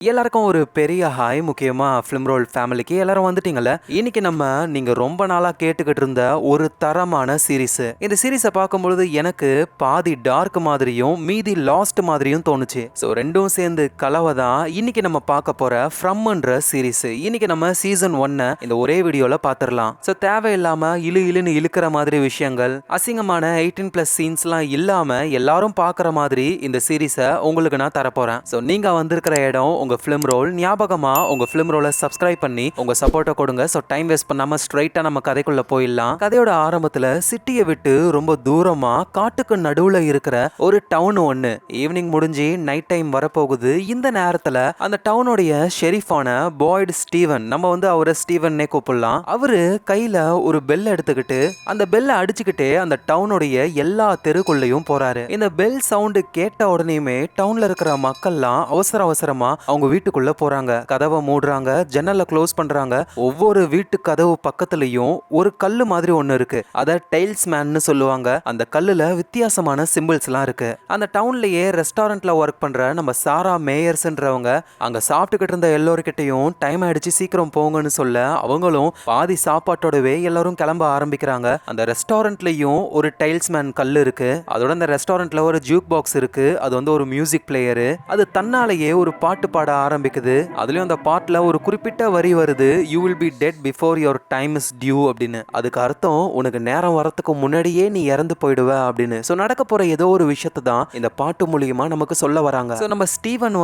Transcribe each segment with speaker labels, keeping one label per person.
Speaker 1: எல்லாருக்கும் ஒரு பெரிய ஹாய். முக்கியமா ஃபிலிம் ரோல் ஃபேமிலிக்கு எல்லாரும் வந்துட்டீங்கல்ல. இன்னைக்கு நம்ம நீங்க ரொம்ப நாளா கேட்டுக்கிட்டு இருந்த ஒரு தரமான சீரிஸ். இந்த சீரிஸை பார்க்கும்பொழுது எனக்கு பாதி டார்க் மாதிரியும் மீதி லாஸ்ட் மாதிரியும் தோணுச்சு. ஸோ ரெண்டும் சேர்ந்து கலவை தான் இன்னைக்கு நம்ம பார்க்க போற ஃப்ரம்ன்ற சீரிஸ். இன்னைக்கு நம்ம சீசன் 1 இந்த ஒரே வீடியோல பார்த்துடலாம். ஸோ தேவையில்லாம இழுன்னு இழுக்கிற மாதிரி விஷயங்கள், அசிங்கமான 18+ சீன்ஸ்லாம் இல்லாம எல்லாரும் பார்க்குற மாதிரி இந்த சீரிஸை உங்களுக்கு நான் தரப்போறேன். ஸோ நீங்க வந்திருக்கிற இடம் உங்க ஃபிலிம் ரோல். ஞாபகமா உங்க ஃபிலிம் ரோலை சப்ஸ்கிரைப் பண்ணி உங்க சப்போர்ட்டை கொடுங்க. ஸோ டைம் வேஸ்ட் பண்ணாம ஸ்ட்ரைட்டா நம்ம கதைக்குள்ள போயிடலாம். கதையோட ஆரம்பத்துல சிட்டியை விட்டு ரொம்ப தூரமா காட்டுக்கு நடுவுல இருக்கிற ஒரு டவுன் ஒன்று. ஈவினிங் முடிஞ்சு நைட் டைம் வரப்போகுது. இந்த நேரத்துல அந்த டவுனுடைய ஷெரீஃபான பாய்டு ஸ்டீவன், நம்ம அவரை ஸ்டீவன்னே கூப்பிடலாம். அவரு கையில ஒரு பெல் எடுத்துக்கிட்டு அந்த பெல்லை அடிச்சுக்கிட்டே அந்த டவுனுடைய எல்லா தெருக்குள்ளையும் போறாரு. இந்த பெல் சவுண்டு கேட்ட உடனேயுமே டவுன்ல இருக்கிற மக்கள்லாம் அவசரமா அவங்க வீட்டுக்குள்ள போறாங்க. கதவை மூடுறாங்க, ஜன்னலை க்ளோஸ் பண்றாங்க. ஒவ்வொரு வீட்டு கதவு பக்கத்துலயும் ஒரு கல்லு மாதிரி ஒண்ணு இருக்கு. அத டைல்ஸ் மேன்னு சொல்லுவாங்க. அந்த கல்லுல வித்தியாசமான சிம்பிள்ஸ் எல்லாம் இருக்கு. அந்த டவுன்லயே ரெஸ்டாரண்ட்ல ஒர்க் பண்ற நம்ம சாரா மேயர்ஸ்ன்றவங்க அங்க சாப்பிட்டுக்கிட்டு இருந்த எல்லோருக்கிட்டையும் டைம் ஆயிடுச்சு சீக்கிரம் போங்கன்னு சொல்ல, அவங்களும் பாதி சாப்பாட்டோடவே எல்லாரும் கிளம்ப ஆரம்பிக்கிறாங்க. அந்த ரெஸ்டாரண்ட்லயும் ஒரு டைல்ஸ் மேன் கல் இருக்கு. அதோட அந்த ரெஸ்டாரண்ட்ல ஒரு ஜூக் பாக்ஸ் இருக்கு. அது ஒரு மியூசிக் பிளேயரு. அது தன்னாலேயே ஒரு பாட்டு பாட ஆரம்பிக்குது. அதுலயும் அந்த பாட்டுல ஒரு குறிப்பிட்ட வரி வருது, you will be dead before your time is due அப்படின்னு. அதுக்கு அர்த்தம் உனக்கு நேரம் வரத்துக்கு முன்னாடியே நீ இறந்து போயிடுவ அப்படின்னு. சோ நடக்க போற ஏதோ ஒரு விஷயத்தை தான் இந்த பாட்டு மூலியமா நமக்கு சொல்ல வராங்க. சோ நம்ம ஸ்டீவன்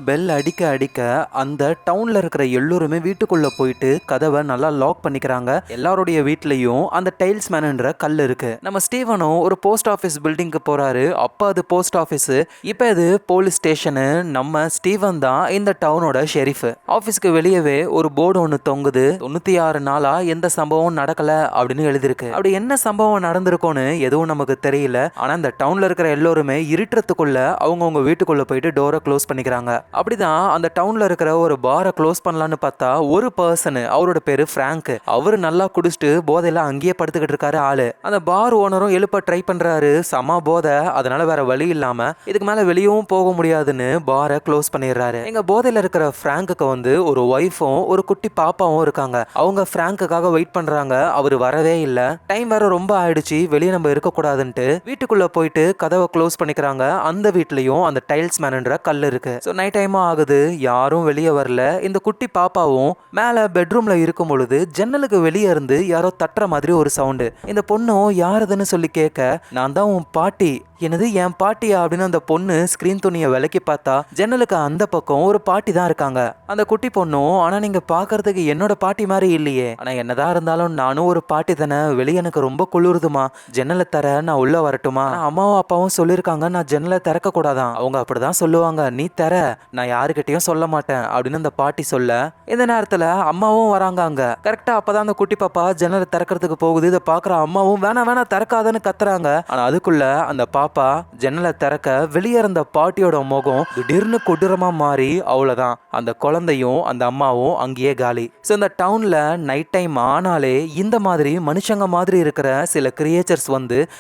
Speaker 1: பெல் அடிக்க அடிக்க அந்த டவுன்ல இருக்கிற எல்லோருமே வீட்டுக்குள்ள போயிட்டு கதவை நல்லா லாக் பண்ணிக்கிறாங்க. எல்லாருடைய வீட்லயும் அந்த டைல்ஸ் மேன்ன்ற கல் இருக்கு. நம்ம ஸ்டீவனும் ஒரு போஸ்ட் ஆஃபீஸ் பில்டிங்க்கு போறாரு. அப்ப அது போஸ்ட் ஆஃபீஸ், இப்ப இது போலீஸ் ஸ்டேஷனு. நம்ம ஸ்டீவன் தான் இந்த டவுனோட ஷெரீஃப். ஆபீஸ்க்கு வெளியவே ஒரு போர்டு ஒன்று தொங்குது. 96 நாளா எந்த சம்பவம் நடக்கல அப்படின்னு எழுதிருக்கு. அப்படி என்ன சம்பவம் நடந்திருக்கும்னு எதுவும் நமக்கு தெரியல. ஆனா இந்த டவுன்ல இருக்கிற எல்லோருமே இருட்டுறதுக்குள்ள அவங்கவுங்க வீட்டுக்குள்ள போயிட்டு டோரை க்ளோஸ் பண்ணிக்கிறாங்க. அப்படிதான் அந்த டவுன்ல இருக்கிற ஒரு பாரை க்ளோஸ் பண்ணலான்னு பார்த்தா ஒரு பர்சன், அவரோட பேரு பிராங்க், அவரு நல்லா குடிச்சிட்டு போதையில அங்கேயே படுத்துக்கிட்டு இருக்காரு ஆளு. அந்த பார் ஓனரும் எழுப்ப ட்ரை பண்றாரு, சம போதை. அதனால வேற வழி இல்லாம இதுக்கு மேல வெளியவும் போக முடியாதுன்னு பாரை க்ளோஸ் பண்ணிடுறாரு. எங்க போதையில இருக்கிற பிராங்குக்கு ஒரு ஒய்ஃபும் ஒரு குட்டி பாப்பாவும் இருக்காங்க. அவங்க பிராங்குக்காக வெயிட் பண்றாங்க. அவர் வரவே இல்ல. டைம் வேற ரொம்ப ஆயிடுச்சு, வெளியே நம்ம இருக்க கூடாதுன்ட்டு வீட்டுக்குள்ள போயிட்டு கதவை க்ளோஸ் பண்ணிக்கிறாங்க. அந்த வீட்லயும் அந்த டைல்ஸ் மேன்ன்ற கல் இருக்கு. ஸோ நைட் டைமும் ஆகுது, யாரும் வெளியே வரல. இந்த குட்டி பாப்பாவும் மேல பெட்ரூம்ல இருக்கும் பொழுது ஜன்னலுக்கு வெளியே இருந்து யாரோ தட்டுற மாதிரி ஒரு சவுண்டு. இந்த பொண்ணும் யாருதுன்னு சொல்லி கேட்க, நான் தான் உன் பாட்டி. என்னது என் பாட்டியா அப்படின்னு அந்த பொண்ணு ஸ்கிரீன் துணியை விலக்கி பார்த்தா ஜன்னலுக்கு அந்த பக்கம் ஒரு பாட்டி தான் இருக்காங்க. அந்த குட்டி பொண்ணும், ஆனா நீங்க பாக்குறதுக்கு என்னோட பாட்டி மாதிரி இல்லையே. ஆனா என்னதான் இருந்தாலும் நானும் ஒரு பாட்டி தானே, வெளியே எனக்கு ரொம்ப குளிருதுமா, ஜன்னலை தர நான் உள்ள வரட்டுமா? அம்மாவும் அப்பாவும் சொல்லியிருக்காங்க நான் ஜன்னலை திறக்க கூடாதான். அவங்க அப்படிதான் சொல்லுவாங்க, நீ தர, நான் யாருக்கிட்டையும் சொல்ல மாட்டேன் அப்படின்னு அந்த பாட்டி சொல்ல, இந்த நேரத்துல அம்மாவும் வராங்க அங்க. கரெக்டா அப்பதான் அந்த குட்டி பாப்பா ஜன்னலை திறக்கிறதுக்கு போகுது. இதை பாக்குற அம்மாவும் வேணா திறக்காதன்னு கத்துறாங்க. ஆனா அதுக்குள்ள அந்த பாப்பா ஜன்னலை திறக்க வெளியே இருந்த பாட்டியோட முகம் திடீர்னு கொடூரமா மாறி அவ்வளவுதான், அந்த குழந்தையும் அந்த அம்மாவும் அங்கேயே காலி. ஸோ இந்த டவுன்ல நைட் டைம் ஆனாலே இந்த மாதிரி மனுஷங்க மாதிரி இருக்கிற சில கிரியேச்சர்ஸ்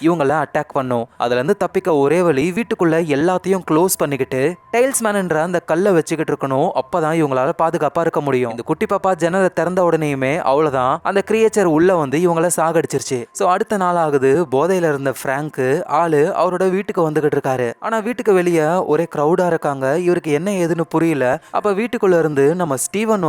Speaker 1: இவங்கள அட்டாக் பண்ணும். அதுல இருந்து தப்பிக்க ஒரே வழி வீட்டுக்குள்ள எல்லாத்தையும் க்ளோஸ் பண்ணிக்கிட்டு டைல்ஸ் மேன்ன்ற அந்த கல்லை வச்சுக்கிட்டு இருக்கணும். அப்பதான் இவங்களால பாதுகாப்பா இருக்க முடியும். இந்த குட்டி பாப்பா ஜன்னலை திறந்த உடனேயுமே அவ்வளவுதான், அந்த கிரியேச்சர் உள்ள இவங்கள சாகடிச்சிருச்சு. ஸோ அடுத்த நாள் ஆகுது. போதையில இருந்த பிராங்க் ஆளு அவரோட வீட்டுக்கு வந்துகிட்டு இருக்காரு. ஆனா வீட்டுக்கு வெளியே ஒரே கிரௌடா இருக்காங்க. இவருக்கு என்ன ஏதுன்னு புரியல. அப்ப வீட்டுக்குள்ள இருந்து நம்ம ஸ்டீவன்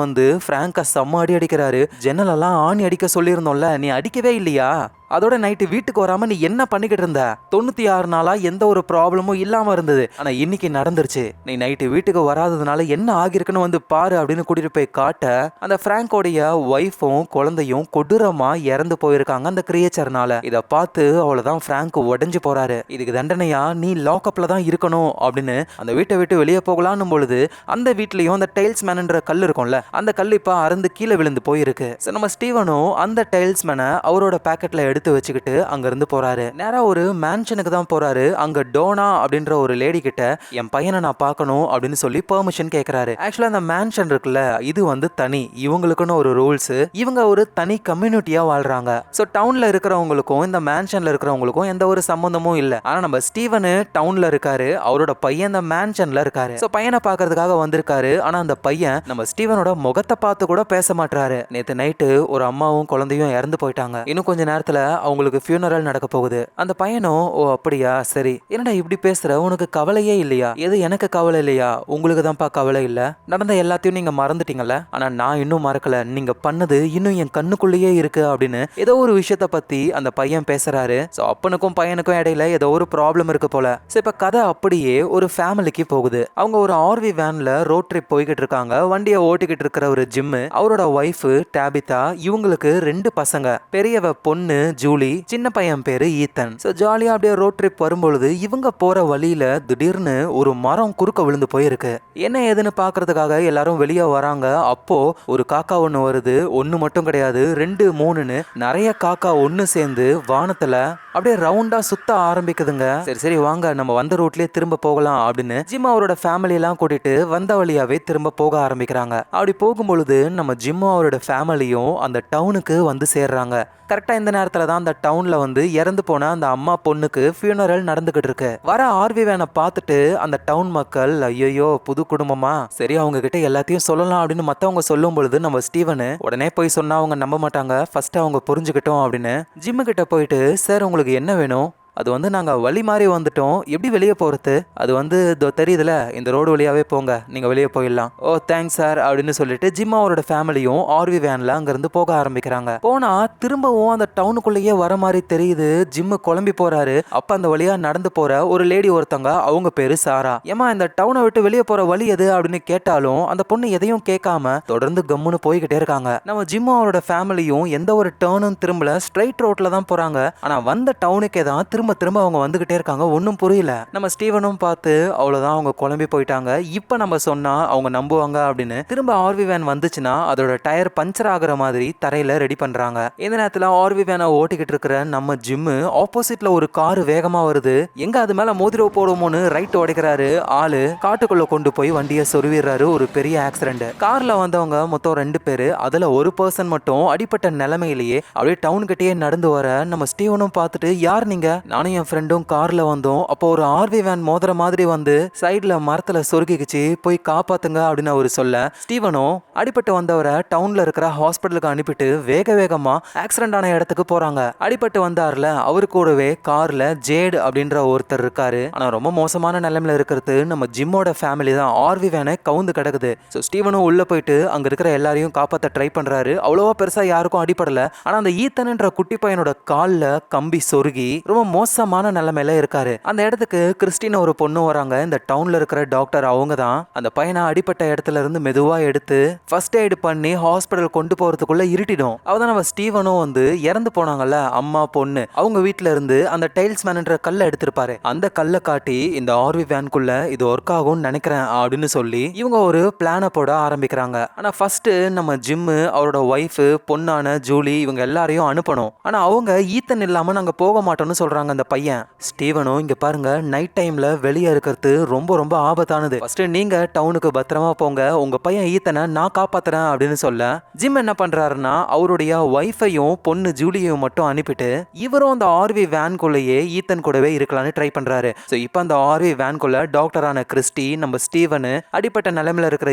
Speaker 1: பிராங்க செம்ம அடி அடிக்கிறாரு. ஜன்னல் எல்லாம் ஆணி அடிக்க சொல்லியிருந்தோம்ல, நீ அடிக்கவே இல்லையா? அதோட நைட்டு வீட்டுக்கு வராம நீ என்ன பண்ணிக்கிட்டு இருந்த? 96 நாளா எந்த ஒரு ப்ராப்ளமும் இல்லாம இருந்தது, ஆனா இன்னைக்கு நடந்துருச்சு. நீ நைட்டு வீட்டுக்கு வராததுனால என்ன ஆகிருக்குன்னு பாரு அப்படின்னு கூட்டிட்டு போய் காட்ட, அந்த பிராங்கோடைய ஒய்ஃபும் குழந்தையும் கொடூரமா இறந்து போயிருக்காங்க அந்த கிரியேச்சர்னால. இதை பார்த்து அவ்வளவுதான் பிராங்க் உடைஞ்சு போறாரு. இதுக்கு தண்டனையா நீ லாக்அப்ல தான் இருக்கணும் அப்படின்னு அந்த வீட்டை விட்டு வெளியே போகலான்னு பொழுது அந்த வீட்லயும் அந்த டைல்ஸ் மேன்ன்ற கல் இருக்கும்ல, அந்த கல் இப்ப அறந்து கீழே விழுந்து போயிருக்கு. நம்ம ஸ்டீவனும் அந்த டைல்ஸ் மேனை அவரோட பாக்கெட்ல எடுத்து வச்சுக்கிட்டு அங்க இருந்து போறாரு. நேரா ஒரு மேன்ஷனுக்கு தான் போறாரு. அங்க டோனா அப்படின்ற ஒரு லேடி கிட்ட என் பையனை நான் பார்க்கணும் அப்படின்னு சொல்லி பெர்மிஷன் கேட்கிறாரு. ஆக்சுவலா அந்த மேன்ஷன் இருக்குல்ல, இது வந்து தனி, இவங்களுக்குன்னு ஒரு ரூல்ஸ், இவங்க ஒரு தனி கம்யூனிட்டியா வாழ்றாங்க. சோ டவுன்ல இருக்கிறவங்களுக்கும் இந்த மேன்ஷன்ல இருக்கிறவங்களுக்கும் எந்த ஒரு சம்பந்தமும் இல்ல. ஆனா நம்ம ஸ்டீவன் டவுன்ல இருக்காரு, அவரோட பையன் இந்த மேன்ஷன்ல இருக்காரு. சோ பையனை பார்க்கறதுக்காக வந்திருக்காரு. ஆனா அந்த பையன் நம்ம ஸ்டீவனோட முகத்தை பார்த்து கூட பேச மாட்டாரு. நேத்து நைட்டு ஒரு அம்மாவும் குழந்தையும் இறந்து போயிட்டாங்க. இன்னும் கொஞ்ச நேரத்துல அவங்களுக்கு ஃபியூனரல் நடக்க போகுது. அந்த பையனும் ஓ அப்படியா சரி, என்னடா இப்படி பேசுற, உனக்கு கவலையே இல்லையா? எது எனக்கு கவலை இல்லையா? உங்களுக்கு தான்ப்பா கவலை இல்ல, நடந்த எல்லாத்தையும் நீங்க மறந்துட்டீங்கல்ல, ஆனா நான் இன்னும் மறக்கல, நீங்க பண்ணது இன்னும் என் கண்ணுக்குள்ளேயே இருக்கு அப்படின்னு ஏதோ ஒரு விஷயத்த பத்தி அந்த பையன் பேசுறாரு. சோ அப்பனுக்கும் பையனுக்கும் இடையில ஏதோ ஒரு ப்ராப்ளம் இருக்கு போல. சோ இப்ப கதை அப்படியே ஒரு ஃபேமிலிக்கு போகுது. அவங்க ஒரு ஆர்வி வேன்ல ரோட் ட்ரிப் போய்கிட்டு இருக்காங்க. வண்டியை ஓட்டிக்கிட்டு இருக்கிற ஒரு ஜிம், அவரோட ஒய்ஃப் டேபிதா, இவங்களுக்கு 2 பசங்க, பெரியவ பொண்ணு ஜூலி, சின்ன பையன் பேரு ஈத்தன். சோ ஜாலியா அப்படியே ரோட் ட்ரிப் வரும்பொழுது இவங்க போற வழியில திடீர்னு ஒரு மரம் குறுக்க விழுந்து போயிருக்கு. என்ன ஏதுன்னு பாக்குறதுக்காக எல்லாரும் வெளியே வராங்க. அப்போ ஒரு காக்கா ஒண்ணு வருது. ஒண்ணு மட்டும் கிடையாது, 2 3ன்னு நிறைய காக்கா ஒண்ணு சேர்ந்து வானத்துல அப்படியே ரவுண்டா சுத்த ஆரம்பிக்குதுங்க. சரி சரி வாங்க நம்ம வந்த ரூட்லயே திரும்ப போகலாம் அப்படின்னு ஜிம் அவரோட ஃபேமிலி எல்லாம் கூட்டிட்டு வந்த வழியாவே திரும்ப போக ஆரம்பிக்கிறாங்க. அப்படி போகும்பொழுது நம்ம ஜிம்மும் அவரோட ஃபேமிலியும் அந்த டவுனுக்கு வந்து சேர்றாங்க. கரெக்டா இந்த நேரத்துல தான் அந்த டவுன்ல வந்து இறந்து போன அந்த அம்மா பொண்ணுக்கு ஃபியூனரல் நடந்துகிட்டு இருக்கு. வர ஆர்வி வேனை பார்த்துட்டு அந்த டவுன் மக்கள் ஐயோ புது குடும்பமா, சரி அவங்க கிட்ட எல்லாத்தையும் சொல்லலாம் அப்படின்னு மத்தவங்க சொல்லும் பொழுது நம்ம ஸ்டீவன் உடனே போய் சொன்னா அவங்க நம்ப மாட்டாங்க, ஃபர்ஸ்ட் அவங்க புரிஞ்சுக்கிட்டோம் அப்படின்னு ஜிம்மு கிட்ட போயிட்டு சார் உங்களுக்கு என்ன வேணும்? அது வந்து நாங்கள் வழி மாறி வந்துட்டோம், எப்படி வெளியே போகிறது? அது வந்து தெரியுதுல, இந்த ரோடு வழியாகவே போங்க, நீங்கள் வெளியே போயிடலாம். ஓ தேங்க்ஸ் சார் அப்படின்னு சொல்லிட்டு ஜிம் அவரோட ஃபேமிலியும் ஆர்வி வேனில் அங்கேருந்து போக ஆரம்பிக்கிறாங்க. போனால் திரும்பவும் அந்த டவுனுக்குள்ளேயே வர மாதிரி தெரியுது. ஜிம்மு குழம்பி போகிறாரு. அப்போ அந்த வழியாக நடந்து போகிற ஒரு லேடி ஒருத்தங்க, அவங்க பேர் சாரா. ஏமா இந்த டவுனை விட்டு வெளியே போகிற வழி எது அப்படின்னு கேட்டாலும் அந்த பொண்ணு எதையும் கேட்காம தொடர்ந்து கம்முன்னு போய்கிட்டே இருக்காங்க. நம்ம ஜிம் அவரோட ஃபேமிலியும் எந்த ஒரு டவுனும் திரும்பல, ஸ்ட்ரைட் ரோட்ல தான் போகிறாங்க. ஆனால் வந்த டவுனுக்கே தான் திரும்ப அவங்க வந்துகிட்டே இருக்காங்க. ஒன்னும் புரியல. நம்ம ஸ்டீவனும் பார்த்து அவ்வளவுதான் அவங்க குழம்பி போயிட்டாங்க, இப்ப நம்ம சொன்னா அவங்க நம்புவாங்க அப்படின்னு திரும்ப ஆர்வி வேன் வந்துச்சுன்னா அதோட டயர் பஞ்சர் ஆகுற மாதிரி தரையில ரெடி பண்றாங்க. இந்த நேரத்துல ஆர்வி வேனை ஓட்டிக்கிட்டு இருக்கிற நம்ம ஜிம்மு ஆப்போசிட்ல ஒரு கார் வேகமா வருது. எங்க அது மேல மோதிர போடுமோன்னு ரைட் உடைக்கிறாரு. ஆளு காட்டுக்குள்ள கொண்டு போய் வண்டியை சொருவிடுறாரு. ஒரு பெரிய ஆக்சிடென்ட். கார்ல வந்தவங்க மொத்தம் 2 பேரு. அதுல ஒரு பர்சன் மட்டும் அடிப்பட்ட நிலைமையிலேயே அப்படியே டவுன் கிட்டே நடந்து வர நம்ம ஸ்டீவனும் பார்த்துட்டு யார் நீங்க? நானும் என் ஃப்ரெண்டும் கார்ல வந்தோம். அப்போ ஒரு ஆர்வி வேன் மோதிர மாதிரி வந்து சைட்ல மரத்துல சொருகிக்குச்சு, போய் காப்பாத்துங்க அப்படின்னு அவரு சொல்ல ஸ்டீவனும் அடிபட்டு வந்தவரை டவுன்ல இருக்கிற ஹாஸ்பிட்டலுக்கு அனுப்பிட்டு வேக வேகமா ஆக்சிடென்ட் ஆன இடத்துக்கு போறாங்க. அடிபட்டு வந்தார்ல, அவரு கூடவே கார்ல ஜேட் அப்படின்ற ஒருத்தர் இருக்காரு. ஆனா ரொம்ப மோசமான நிலைமையில இருக்கிறது நம்ம ஜிம்மோட ஃபேமிலி தான். ஆர்வி வேனை கவுந்து கிடக்குது. ஸோ ஸ்டீவனும் உள்ள போயிட்டு அங்க இருக்கிற எல்லாரையும் காப்பாற்ற ட்ரை பண்றாரு. அவ்வளவா பெருசா யாருக்கும் அடிபடல. ஆனா அந்த ஈத்தன்ன்ற குட்டி பையனோட கால்ல கம்பி சொருகி ரொம்ப மோசமான நிலைமையில இருக்காரு. அந்த இடத்துக்கு கிறிஸ்டின் ஒரு பொண்ணு வராங்க. இந்த டவுன்ல இருக்கிற டாக்டர் அவங்க தான் அந்த பையனை அடிப்பட்ட இடத்துல இருந்து மெதுவா எடுத்து ஃபர்ஸ்ட் எய்ட் பண்ணி ஹாஸ்பிட்டல் கொண்டு போறதுக்குள்ள இருட்டிடும். அவதான் நம்ம ஸ்டீவனும் வந்து இறந்து போனாங்கல்ல அம்மா பொண்ணு, அவங்க வீட்டுல இருந்து அந்த டைல்ஸ் மேன்ன்ற கல்லை எடுத்திருப்பாரு. அந்த கல்லை காட்டி இந்த ஆர்வி வேன்குள்ள இது ஒர்க் ஆகும்னு நினைக்கிறேன் அப்படின்னு சொல்லி இவங்க ஒரு பிளான போட ஆரம்பிக்கிறாங்க. ஆனா ஃபர்ஸ்ட் நம்ம ஜிம்மு அவரோட ஒய்ஃப் பொண்ணான ஜூலி இவங்க எல்லாரையும் அனுப்பணும். ஆனா அவங்க ஈத்தன் இல்லாம நாங்க போக மாட்டோம்னு சொல்றாங்க. அந்த பையன் ஸ்டீவனும் இங்க பாருங்க, நைட் டைம்ல வெளியே இருக்கிறது ரொம்ப ரொம்ப ஆபத்தானது, ஃபர்ஸ்ட் நீங்க டவுனுக்கு பத்திரமா போங்க, உங்க பையன் ஈத்தனை நான் காப்பாத்துறேன் அப்படின்னு சொல்ல ஜிம் என்ன பண்றாருன்னா அவருடைய ஒய்ஃபையும் பொண்ணு ஜூலியையும் மட்டும் அனுப்பிட்டு இவரும் அந்த ஆர்வி வேன்குள்ளேயே ஈத்தன் கூடவே இருக்கலாம்னு ட்ரை பண்றாரு. ஸோ இப்போ அந்த ஆர்வி வேன்குள்ள டாக்டரான கிறிஸ்டி, நம்ம ஸ்டீவனு, அடிப்பட்ட நிலைமையில இருக்கிற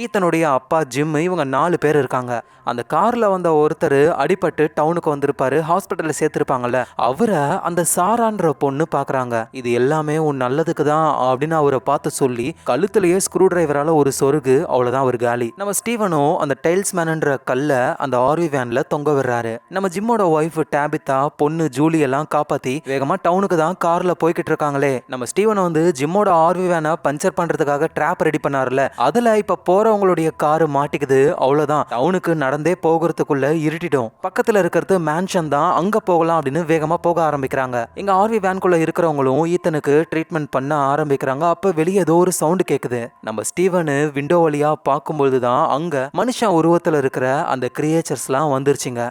Speaker 1: ஈத்தனுடைய அப்பா ஜிம், இவங்க 4 பேர் இருக்காங்க. அந்த கார்ல வந்த ஒருத்தர் அடிபட்டு டவுனுக்கு வந்திருப்பாரு, ஹாஸ்பிட்டல்ல சேர்த்திருப்பாங்கல்ல, அவரை அந்த சாரான்ற பொண்ணு பாக்குறாங்க. இது எல்லாமே உன் நல்லதுக்கு தான் அப்படின்னு அவரை பார்த்து சொல்லி கழுத்துலயே ஸ்க்ரூ டிரைவரால ஒரு சொருகு, அவ்வளவுதான் அவர் காலி. நம்ம ஸ்டீவனும் அந்த டைல்ஸ் மேன்ன்ற கல்ல அந்த ஆர்வி வேன்ல தொங்க விடுறாரு. நம்ம ஜிம்மோட ஒய்ஃப் டேபிதா, பொண்ணு ஜூலி எல்லாம் காப்பாத்தி வேகமா டவுனுக்கு தான் கார்ல போய்கிட்டு இருக்காங்களே. நம்ம ஸ்டீவன் வந்து ஜிம்மோட ஆர்வி வேனை பஞ்சர் பண்றதுக்காக ட்ராப் ரெடி பண்ணாருல, அதுல இப்ப போறவங்களுடைய காரு மாட்டிக்குது. அவ்வளவுதான், டவுனுக்கு நடந்தே போகிறதுக்குள்ள இருட்டிடும். பக்கத்துல இருக்கிறது மேன்ஷன் தான், அங்க போகலாம் அப்படின்னு வேகமா போக ஆரம்பிக்கிறாங்க. எங்க ஆர்வி வேன்குள்ள இருக்கிறவங்களும் ஈத்தனுக்கு ட்ரீட்மெண்ட் பண்ண ஆரம்பிக்கிறாங்க. அப்ப வெளியே ஏதோ ஒரு சவுண்ட் கேக்குது. நம்ம ஸ்டீவனு விண்டோ வழியா பார்க்கும்பொழுதுதான் அங்க மனுஷன் உருவத்துல இருக்கிற அந்த கிரியேச்சர்ஸ்லாம் வந்துருச்சுங்க.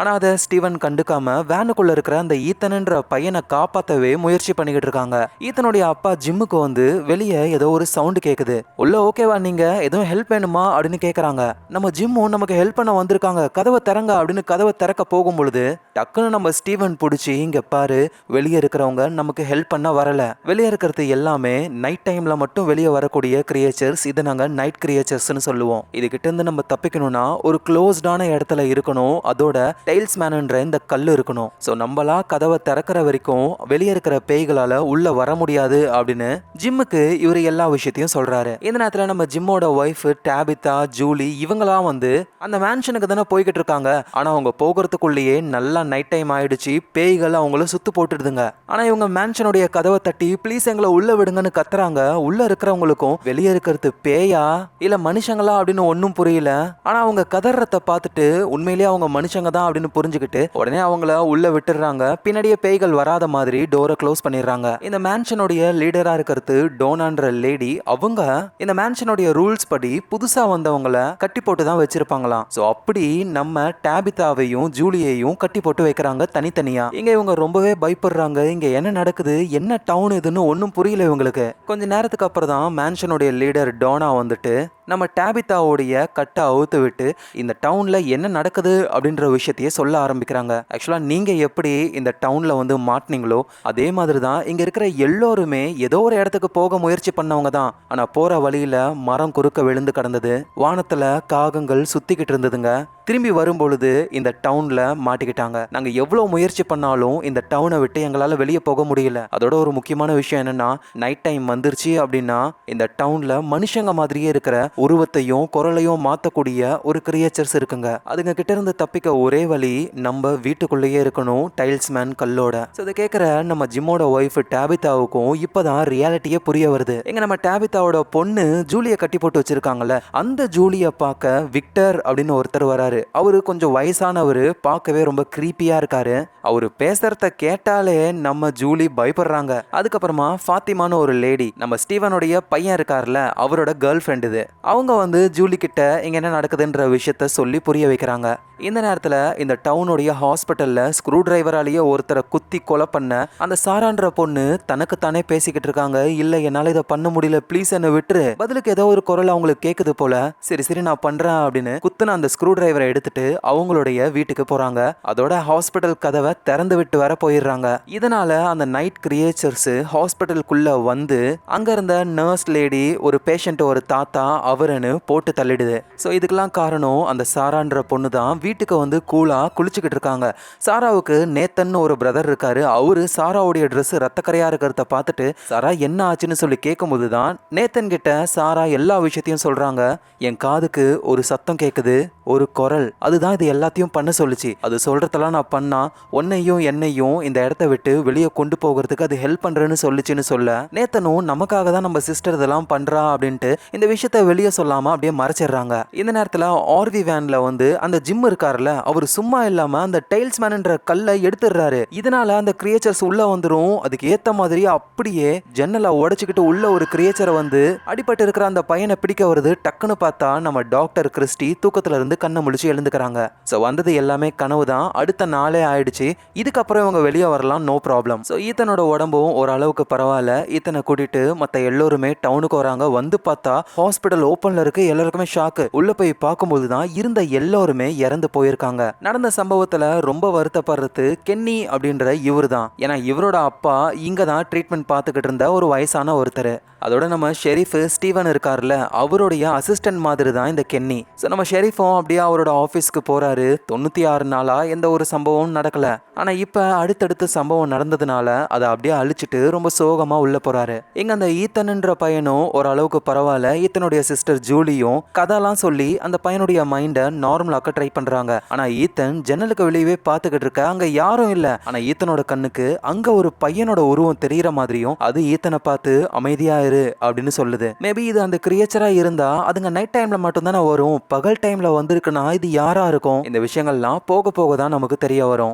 Speaker 1: ஆனா அதை ஸ்டீவன் கண்டுக்காம வேனுக்குள்ள இருக்கிற அந்த ஈத்தன்ன்ற பையனை காப்பாத்தவே முயற்சி பண்ணிக்கிட்டு இருக்காங்க. ஈத்தனுடைய அப்பா ஜிம்முக்கு வந்து வெளியே ஏதோ ஒரு சவுண்ட் கேக்குது. உள்ள ஓகேவா, நீங்க எதுவும் ஹெல்ப் வேணுமா அப்படின்னு கேக்குறாங்க. நம்ம ஜிம்மும் நமக்கு ஹெல்ப் பண்ண வந்திருக்காங்க, கதவை திறங்க அப்படின்னு கதவை திறக்க போகும் பொழுது டக்குன்னு நம்ம ஸ்டீவன் பிடிச்சி, இங்க பாரு, வெளியே இருக்கிறவங்க நமக்கு ஹெல்ப் பண்ண வரல, வெளியே இருக்கிறது எல்லாமே நைட் டைம்ல மட்டும் வெளியே வரக்கூடிய கிரியேச்சர்ஸ், இதை நாங்க நைட் கிரியேச்சர்ஸ்னு சொல்லுவோம். இதுகிட்ட இருந்து நம்ம தப்பிக்கணும்னா ஒரு க்ளோஸ்டான இடத்துல இருக்கணும், அதோட டைல்ஸ் மேன்ன்ற இந்த கல் இருக்கணும். ஸோ நம்மளா கதவை திறக்கிற வரைக்கும் வெளியே இருக்கிற பேய்களால உள்ள வர முடியாது அப்படின்னு ஜிம்முக்கு இவர் எல்லா விஷயத்தையும் சொல்றாரு. இந்த நேரத்தில் நம்ம ஜிம்மோட ஒய்ஃப் டாபிதா, ஜூலி இவங்களாம் வந்து அந்த மேன்ஷனுக்கு தானே போய்கிட்டு இருக்காங்க. ஆனா அவங்க போகிறதுக்குள்ளேயே நல்லா நைட் டைம் ஆயிடுச்சு, பேய்கள் அவங்கள சுத்து போட்டுடுதுங்க. ஆனா இவங்க மேன்ஷனுடைய கதவை தட்டி ப்ளீஸ் எங்களை உள்ள விடுங்கன்னு கத்துறாங்க. உள்ள இருக்கிறவங்களுக்கும் வெளியே இருக்கிறது பேயா இல்ல மனுஷங்களா அப்படின்னு ஒன்னும் புரியல. ஆனா அவங்க கதறத்தை பார்த்துட்டு உண்மையிலேயே அவங்க மனுஷங்க தான் அப்படின்னு புரிஞ்சுக்கிட்டு உடனே அவங்கள உள்ள விட்டுறாங்க. பின்னாடியே பேய்கள் வராத மாதிரி டோரை க்ளோஸ் பண்ணிடுறாங்க. இந்த மேன்ஷனுடைய லீடரா இருக்கிறது டோனான்ற லேடி. அவங்க இந்த மேன்ஷனுடைய ரூல்ஸ் படி புதுசா வந்தவங்கள கட்டி போட்டு தான் வச்சிருப்பாங்களாம். சோ அப்படி நம்ம டாபிதாவையும் ஜூலியையும் கட்டி போட்டு வைக்கிறாங்க தனித்தனியா. இங்க இவங்க ரொம்பவே பயப்படுறாங்க. இங்க என்ன நடக்குது, என்ன டவுன் இதுன்னு ஒன்னும் புரியல இவங்களுக்கு. கொஞ்ச நேரத்துக்கு அப்புறம் தான் மேன்ஷனுடைய லீடர் டோனா வந்துட்டு நம்ம டாபிதாவுடைய கட்டை அவுத்து விட்டு இந்த டவுன்ல என்ன நடக்குது அப்படின்ற விஷயத்தையே சொல்ல ஆரம்பிக்கிறாங்க. ஆக்சுவலா நீங்க எப்படி இந்த டவுன்ல வந்து மாட்டினீங்களோ அதே மாதிரி தான் இங்க இருக்கிற எல்லோருமே ஏதோ ஒரு இடத்துக்கு போக முயற்சி பண்ணவங்க தான். ஆனா போற வழியில மரம் குறுக்க விழுந்து கிடந்தது, வானத்துல காகங்கள் சுத்திக்கிட்டு இருந்ததுங்க. திரும்பி வரும்பொழுது இந்த டவுன்ல மாட்டிக்கிட்டாங்க. நாங்க எவ்வளவு முயற்சி பண்ணாலும் இந்த டவுனை விட்டு எங்களால வெளியே போக முடியல. அதோட ஒரு முக்கியமான விஷயம் என்னன்னா, நைட் டைம் வந்துருச்சு அப்படின்னா இந்த டவுன்ல மனுஷங்க மாதிரியே இருக்கிற உருவத்தையும் குரலையும் மாத்தக்கூடிய ஒரு கிரியேச்சர்ஸ் இருக்குங்க. அதுங்க கிட்ட இருந்து தப்பிக்க ஒரே வழி நம்ம வீட்டுக்குள்ளேயே இருக்கணும், டைல்ஸ் மேன் கல்லோட. இதை கேட்கிற நம்ம ஜிம்மோட ஒய்ஃப் டாபிதாவுக்கும் இப்பதான் ரியாலிட்டியே புரிய வருது. எங்க நம்ம டாபிதாவோட பொண்ணு ஜூலியை கட்டி போட்டு வச்சிருக்காங்கல்ல, அந்த ஜூலியை பார்க்க விக்டர் அப்படின்னு ஒருத்தர் வராரு. அவரு கொஞ்சம் வயசானவரு, பார்க்கவே ரொம்ப கிரீப்பியா இருக்காரு. அவரு பேசுறத கேட்டாலே நம்ம ஜூலி பயப்படுறாங்க. அதுக்கப்புறமா ஃபாத்திமான்னு ஒரு லேடி, நம்ம ஸ்டீவனுடைய பையன் இருக்கார்ல அவரோட கேர்ள் ஃப்ரெண்ட் இது. அவங்க வந்து ஜூலி கிட்ட இங்க என்ன நடக்குதுன்ற விஷயத்த சொல்லி புரிய வைக்கிறாங்க. இந்த நேரத்துல இந்த டவுனுடைய ஹாஸ்பிட்டல்ல ஸ்க்ரூ டிரைவராலேயே ஒருத்தரை குத்தி கொலை பண்ண அந்த சாரான்ற பொண்ணு தனக்கு தானே பேசிக்கிட்டு இருக்காங்க. இல்ல என்னால இதை பண்ண முடியல, ப்ளீஸ் என்ன விட்டுரு. பதிலுக்கு ஏதோ ஒரு குரல் அவங்களுக்கு கேக்குது போல. சரி சரி நான் பண்றேன் அப்படின்னு குத்துன அந்த ஸ்க்ரூ டிரைவரை எடுத்துட்டு அவங்களுடைய வீட்டுக்கு போறாங்க. அதோட ஹாஸ்பிட்டல் கதவை திறந்து விட்டு வர போயிடுறாங்க. இதனால அந்த நைட் கிரியேச்சர்ஸ் ஹாஸ்பிட்டலுக்குள்ள வந்து அங்க இருந்த நர்ஸ் லேடி, ஒரு பேஷண்ட், ஒரு தாத்தா அவருன்னு போட்டு தள்ளிடுது. ஸோ இதுக்கெல்லாம் காரணம் அந்த சாரான்ற பொண்ணு தான். வீட்டுக்கு வந்து கூலா குளிச்சுக்கிட்டு இருக்காங்க. சாராவுக்கு நேத்தன் ஒரு பிரதர் இருக்காரு. அவரு சாராவுடைய ட்ரெஸ் ரத்தக்கரையா இருக்கிறத பார்த்துட்டு சாரா என்ன ஆச்சுன்னு சொல்லி கேட்கும்போது தான் நேத்தன் கிட்ட சாரா எல்லா விஷயத்தையும் சொல்றாங்க. என் காதுக்கு ஒரு சத்தம் கேட்குது, ஒரு குரல், அதுதான் இது எல்லாத்தையும் பண்ண சொல்லுச்சு. அது சொல்றதெல்லாம் நான் பண்ணா உன்னையும் என்னையும் இந்த இடத்த விட்டு வெளியே கொண்டு போகிறதுக்கு அது ஹெல்ப் பண்றேன்னு சொல்லுச்சுன்னு சொல்ல, நேத்தனும் நமக்காக தான் நம்ம சிஸ்டர் இதெல்லாம் பண்றா அப்படின்ட்டு இந்த விஷயத்த வெளியே சொல்லாம அப்படியே மறைச்சிடுறாங்க. இந்த நேரத்துல ஆர்வி வேன்ல வந்து அந்த ஜிம் இருக்காருல்ல, அவர் சும்மா இல்லாம அந்த டைல்ஸ் மேன்ன்ற கல்லை எடுத்துடுறாரு. இதனால அந்த கிரியேச்சர்ஸ் உள்ள வந்துரும். அதுக்கு ஏத்த மாதிரி அப்படியே ஜன்னலை உடைச்சுக்கிட்டு உள்ள ஒரு கிரியேச்சரை வந்து அடிபட்டு இருக்கிற அந்த பையனை பிடிக்க வருது. டக்குன்னு பார்த்தா நம்ம டாக்டர் கிறிஸ்டி தூக்கத்துல இருந்து கண்ணை முழிச்சு எழுந்துக்கிறாங்க. ஸோ வந்தது எல்லாமே கனவு தான். அடுத்த நாளே ஆயிடுச்சு. இதுக்கப்புறம் இவங்க வெளியே வரலாம், நோ ப்ராப்ளம். ஸோ ஈத்தனோட உடம்பும் ஓரளவுக்கு பரவாயில்ல. ஈத்தனை கூட்டிட்டு மற்ற எல்லோருமே டவுனுக்கு வராங்க. வந்து பார்த்தா ஹாஸ்பிட்டல் ஓப்பன்ல இருக்கு. எல்லாருக்குமே ஷாக்கு. உள்ள போய் பார்க்கும்போது தான் இருந்த எல்லோருமே இறந்து போயிருக்காங்க. நடந்த சம்பவத்துல ரொம்ப வருத்தப்படுறது கென்னி அப்படின்ற இவரு தான். ஏன்னா இவரோட அப்பா இங்க தான் ட்ரீட்மெண்ட் பார்த்துக்கிட்டு இருந்த ஒரு வயசான ஒருத்தர். அதோட நம்ம ஷெரீஃப் ஸ்டீவன் இருக்கார்ல, அவருடைய அசிஸ்டன்ட் மாதிரி தான் இந்த கென்னி. ஸோ நம்ம ஷெரீஃபும் அப்படியே அவரோட ஆஃபீஸ்க்கு போறாரு. 96 நாளா எந்த ஒரு சம்பவமும் நடக்கல. ஆனா இப்ப அடுத்தடுத்த சம்பவம் நடந்ததுனால அதை அப்படியே அழிச்சிட்டு ரொம்ப சோகமா உள்ள போறாரு. இங்க அந்த ஈத்தன்ன்ற பையனும் ஓரளவுக்கு பரவாயில்ல. ஈத்தனுடைய சிஸ்டர் ஜூலியும் கதைலாம் சொல்லி அந்த பையனுடைய மைண்டை நார்மலாக்க ட்ரை பண்றாங்க. ஆனா ஈத்தன் ஜன்னலுக்கு வெளியவே பார்த்துக்கிட்டு இருக்க, அங்க யாரும் இல்ல. ஆனா ஈத்தனோட கண்ணுக்கு அங்க ஒரு பையனோட உருவம் தெரியற மாதிரியும் அது ஈத்தனை பார்த்து அமைதியா அப்படின்னு சொல்லுது. மேபி இது அந்த கிரியேச்சரா இருந்தா அதுங்க நைட் டைம்ல மட்டும் தானே வரும். பகல் டைம்ல வந்திருக்குன்னா இது யாரா இருக்கும்? இந்த விஷயங்கள்லாம் போக போக தான் நமக்கு தெரிய வரும்.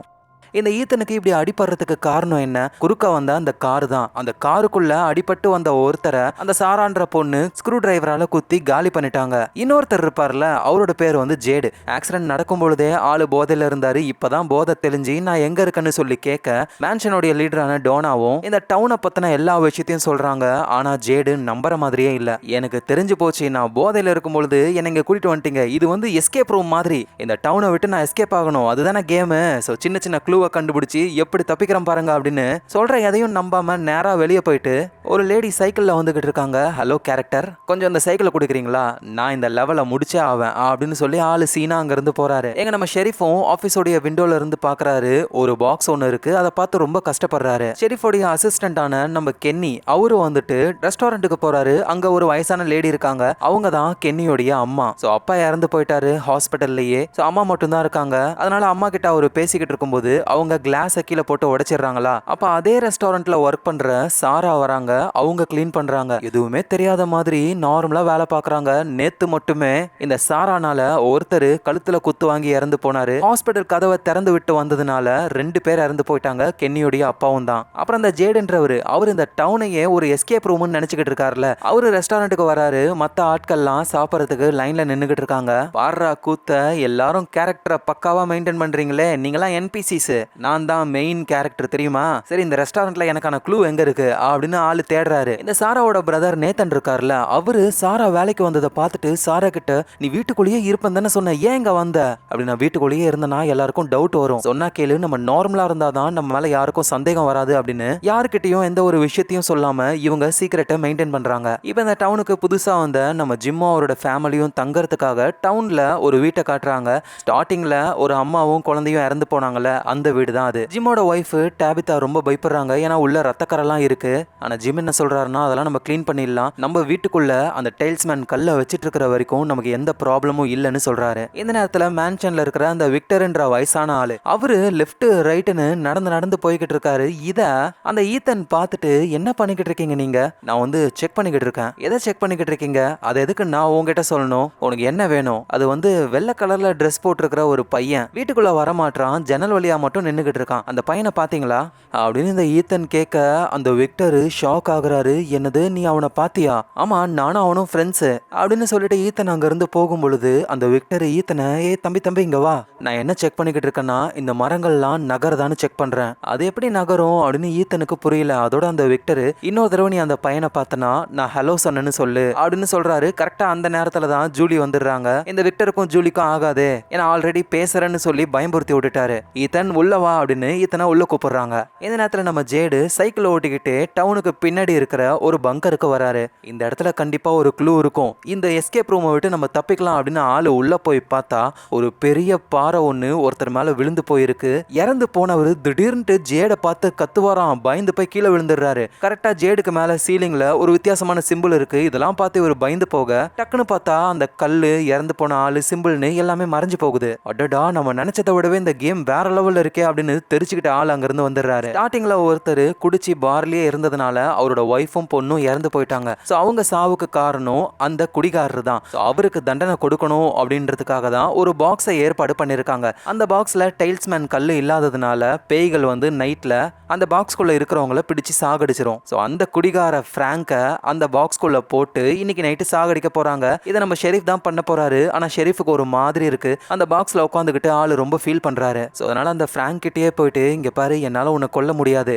Speaker 1: இந்த ஈத்தனுக்கு இப்படி அடிபடுறதுக்கு காரணம் என்ன? குறுக்க வந்த அந்த காரு தான். அந்த காருக்குள்ள அடிபட்டு வந்த ஒருத்தரை அந்த சாரான்ற பொண்ணு ஸ்க்ரூ டிரைவரால குத்தி காலி பண்ணிட்டாங்க. இன்னொருத்தர் இருப்பார்ல, அவரோட பேர் வந்து ஜேடு. ஆக்சிடென்ட் நடக்கும் பொழுதே ஆளு போதையில இருந்தாரு. இப்பதான் போதை தெளிஞ்சு நான் எங்க இருக்கேன்னு சொல்லி கேட்க மேன்ஷனுடைய லீடரான டோனாவும் இந்த டவுனை பத்தின எல்லா விஷயத்தையும் சொல்றாங்க. ஆனா ஜேடு நம்புற மாதிரியே இல்ல. எனக்கு தெரிஞ்சு போச்சு, நான் போதையில இருக்கும் பொழுது என்ன இங்க கூட்டிட்டு வந்துட்டீங்க, இது வந்து எஸ்கேப் ரூம் மாதிரி, இந்த டவுனை விட்டு நான் எஸ்கேப் ஆகணும், அதுதானே கேமு. ஸோ சின்ன சின்ன க்ளூவை கண்டுபிடிச்சி எப்படி தப்பிக்கிறேன் பாருங்க அப்படின்னு சொல்ற. எதையும் நம்பாம நேரா வெளியே போயிட்டு ஒரு லேடி சைக்கிள்ல வந்துகிட்டு இருக்காங்க. ஹலோ கேரக்டர், கொஞ்சம் அந்த சைக்கிளை கொடுக்குறீங்களா, நான் இந்த லெவலை முடிச்சே ஆவேன் அப்படின்னு சொல்லி ஆளு சீனா அங்க இருந்து போறாரு. எங்க நம்ம ஷெரீஃபும் ஆபீஸோடைய விண்டோல இருந்து பாக்குறாரு. ஒரு பாக்ஸ் ஒன்னு இருக்கு, அதை பார்த்து ரொம்ப கஷ்டப்படுறாரு. ஷெரீஃபோடைய அசிஸ்டன்டான நம்ம கென்னி அவரு வந்துட்டு ரெஸ்டாரண்ட்டுக்கு போறாரு. அங்க ஒரு வயசான லேடி இருக்காங்க. அவங்க தான் கென்னியோடைய அம்மா. ஸோ அப்பா இறந்து போயிட்டாரு ஹாஸ்பிட்டல்லையே. ஸோ அம்மா மட்டும் தான் இருக்காங்க. அதனால அம்மா கிட்ட அவரு பேசிக்கிட்டு இருக்கும்போது அவங்க கிளாஸை கீழே போட்டு உடைச்சிடுறாங்களா. அப்ப அதே ரெஸ்டாரண்ட்ல ஒர்க் பண்ற சாரா வராங்க. அவங்க கிளீன் பண்றாங்க. எதுவுமே தெரியாத மாதிரி நார்மலா வேலை பாக்குறாங்க. நேத்து மட்டுமே இந்த சாரானால ஒருத்தர் கழுத்துல குத்து வாங்கி இறந்து போனாரு. ஹாஸ்பிட்டல் கதவை திறந்து விட்டு வந்ததுனால 2 பேர் இறந்து போயிட்டாங்க. கென்னியோடைய அப்பாவும் தான். அப்புறம் இந்த ஜேடுன்றவர் அவர் இந்த டவுனையே ஒரு எஸ்கேப் ரூம்னு நினைச்சுக்கிட்டு இருக்காருல, அவரு ரெஸ்டாரண்ட்டுக்கு வராரு. மத்த ஆட்கள்லாம் சாப்பிடறதுக்கு லைன்ல நின்னுகிட்டு இருக்காங்க. பாடுறா கூத்த, எல்லாரும் கேரக்டரை பக்காவா மெயின்டைன் பண்றீங்களே, நீங்களாம் என்பிசிஸ், நான் தான் மெயின் கேரக்டர் தெரியுமா? சரி, இந்த ரெஸ்டாரண்ட்ல எனக்கான க்ளூ எங்க இருக்கு அப்படின்னு ஆளு தேடுறாரு. இந்த சாராவோட பிரதர் நேத்தன் இருக்கார்ல, அவரு சாரா வேலைக்கு வந்ததை பார்த்துட்டு சாரா கிட்ட, நீ வீட்டுக்குள்ளேயே இருப்பேன் தானே சொன்ன, ஏன் இங்க வந்த அப்படின்னு. நான் வீட்டுக்குள்ளேயே இருந்தனா எல்லாருக்கும் டவுட் வரும், சொன்னா கேளு, நம்ம நார்மலா இருந்தாதான் நம்ம மேல யாருக்கும் சந்தேகம் வராது அப்படின்னு யாருக்கிட்டையும் எந்த ஒரு விஷயத்தையும் சொல்லாம இவங்க சீக்கிரட்டை மெயின்டைன் பண்றாங்க. இப்போ இந்த டவுனுக்கு புதுசா வந்த நம்ம ஜிம்மோ அவரோட ஃபேமிலியும் தங்கறதுக்காக டவுன்ல ஒரு வீட்டை காட்டுறாங்க. ஸ்டார்டிங்ல ஒரு அம்மாவும் குழந்தையும் இறந்து போனாங்கல்ல, அந்த வீடு தான் அது. ஜிம்மோட ஒய்ஃப் டேபிதா ரொம்ப பயப்படுறாங்க, ஏன்னா உள்ள ரத்தக்கரெல்லாம் இருக்கு. ஆனா ஜிம் என்ன சொல்றாருன்னா, அதெல்லாம் நம்ம கிளீன் பண்ணிடலாம், நம்ம வீட்டுக்குள்ள அந்த டைல்ஸ்மேன் கல்லை வச்சிட்டு இருக்கிற வரைக்கும் நமக்கு எந்த ப்ராப்ளமும் இல்லைன்னு சொல்றாரு. இந்த நேரத்துல மேன்ஷன்ல இருக்கிற அந்த விக்டர்ன்ற வயசான ஆளு அவரு லெஃப்ட் ரைட்னு நடந்து நடந்து போய்கிட்டு இருக்காரு. இத அந்த ஈத்தன் பார்த்துட்டு, என்ன பண்ணிக்கிட்டு இருக்கீங்க நீங்க? நான் வந்து செக் பண்ணிக்கிட்டு இருக்கேன். எதை செக் பண்ணிக்கிட்டு இருக்கீங்க? அது எதுக்கு நான் உங்ககிட்ட சொல்லணும்? உனக்கு என்ன வேணும்? அது வந்து வெள்ளை கலர்ல ட்ரெஸ் போட்டிருக்கிற ஒரு பையன் வீட்டுக்குள்ள வரமாட்டான், ஜன்னல் வழியா மட்டும் நின்னுகிட்டு இருக்கான், அந்த பையனை பாத்தீங்களா அப்படின்னு இந்த ஈத்தன் கேட்க அந்த விக்டர் ஷாக் ஆகுறாரு. என்னது, நீ அவனை பாத்தியா? ஆமா, நானும் அவனும் ஃப்ரெண்ட்ஸ் அப்படின்னு சொல்லிட்டு ஈத்தன் அங்க இருந்து போகும் பொழுது அந்த விக்டர் ஈத்தனை, ஏ தம்பி தம்பி இங்க வா, நான் என்ன செக் பண்ணிக்கிட்டு இருக்கேன்னா இந்த மரங்கள்லாம் நகரதான்னு செக் பண்றேன். அது எப்படி நகரும் அப்படின்னு ஈத்தனுக்கு புரியல. அதோட அந்த விக்டர், இன்னொரு தடவை நீ அந்த பையனை பார்த்தனா நான் ஹலோ சொன்னேன்னு சொல்லு அப்படின்னு சொல்றாரு. கரெக்டா அந்த நேரத்துல தான் ஜூலி வந்துடுறாங்க. இந்த விக்டருக்கும் ஜூலிக்கும் ஆகாது, ஏன்னா ஆல்ரெடி பேசுறேன்னு சொல்லி பயம்புறுத்தி விட்டுட்டாரு. ஈத்தன் உள்ள வா அப்படின்னு ஈத்தனை உள்ள கூப்பிடுறாங்க. இந்த நேரத்துல நம்ம ஜேடு சைக்கிள் ஓட்டிக்கிட்டு டவுனுக்கு பின்னாடி இருக்கிற ஒரு பங்கருக்கு வராரு. இந்த இடத்துல கண்டிப்பா ஒரு க்ளூ இருக்கும், இந்த எஸ்கேப் ரூமை விட்டு நம்ம தப்பிக்கலாம் அப்படின்னு ஆளு உள்ள போய் பார்த்தா ஒரு பெரிய பாறை ஒண்ணு ஒருத்தர் மேல விழுந்து போயிருக்கு. இறந்து போனவர் திடீர்னு ஜேட பார்த்து கத்துவாராம். பயந்து போய் கீழே விழுந்துடுறாரு. கரெக்டா ஜேடுக்கு மேல சீலிங்ல ஒரு வித்தியாசமான சிம்பிள் இருக்கு. இதெல்லாம் பார்த்து இவர் பயந்து போக டக்குன்னு பார்த்தா அந்த கல்லு, இறந்து போன ஆளு, சிம்பிள்னு எல்லாமே மறைஞ்சு போகுது. அடடா, நம்ம நினைச்சதை விடவே இந்த கேம் வேற லெவல்ல இருக்கே அப்படின்னு தெரிச்சுக்கிட்டு ஆள் அங்க இருந்து வந்துடுறாரு. ஸ்டார்டிங்ல ஒருத்தர் குடிச்சு பார்லயே இருந்ததுனால அவரோட ஒய்ஃபும் பொண்ணும் இறந்து போயிட்டாங்க. சோ அவங்க சாவுக்கு காரணம் அந்த குடிகாரர் தான். அவருக்கு தண்டனை கொடுக்கணும் அப்படின்றதுக்காக தான் ஒரு பாக்ஸை ஏற்பாடு பண்ணிருக்காங்க. அந்த பாக்ஸ்ல டைல்ஸ்மேன் கல்லு இல்லாததுனால பேய்கள் வந்து நைட்ல அந்த பாக்ஸ்குள்ள இருக்கிறவங்கள பிடிச்சு சாகடிச்சிரும். சோ அந்த குடிகார பிராங்க அந்த பாக்ஸ்குள்ள போட்டு இன்னைக்கு நைட்டு சாகடிக்க போறாங்க. இதை நம்ம ஷெரீஃப் தான் பண்ண போறாரு. ஆனா ஷெரீஃபுக்கு ஒரு மாதிரி இருக்கு, அந்த பாக்ஸ்ல உட்காந்துக்கிட்டு ஆளு ரொம்ப ஃபீல் பண்றாரு. சோ அதனால அந்த பிராங்க் கிட்டே போயிட்டு, இங்க பாரு, என்னால உன்னை கொல்ல முடியாது,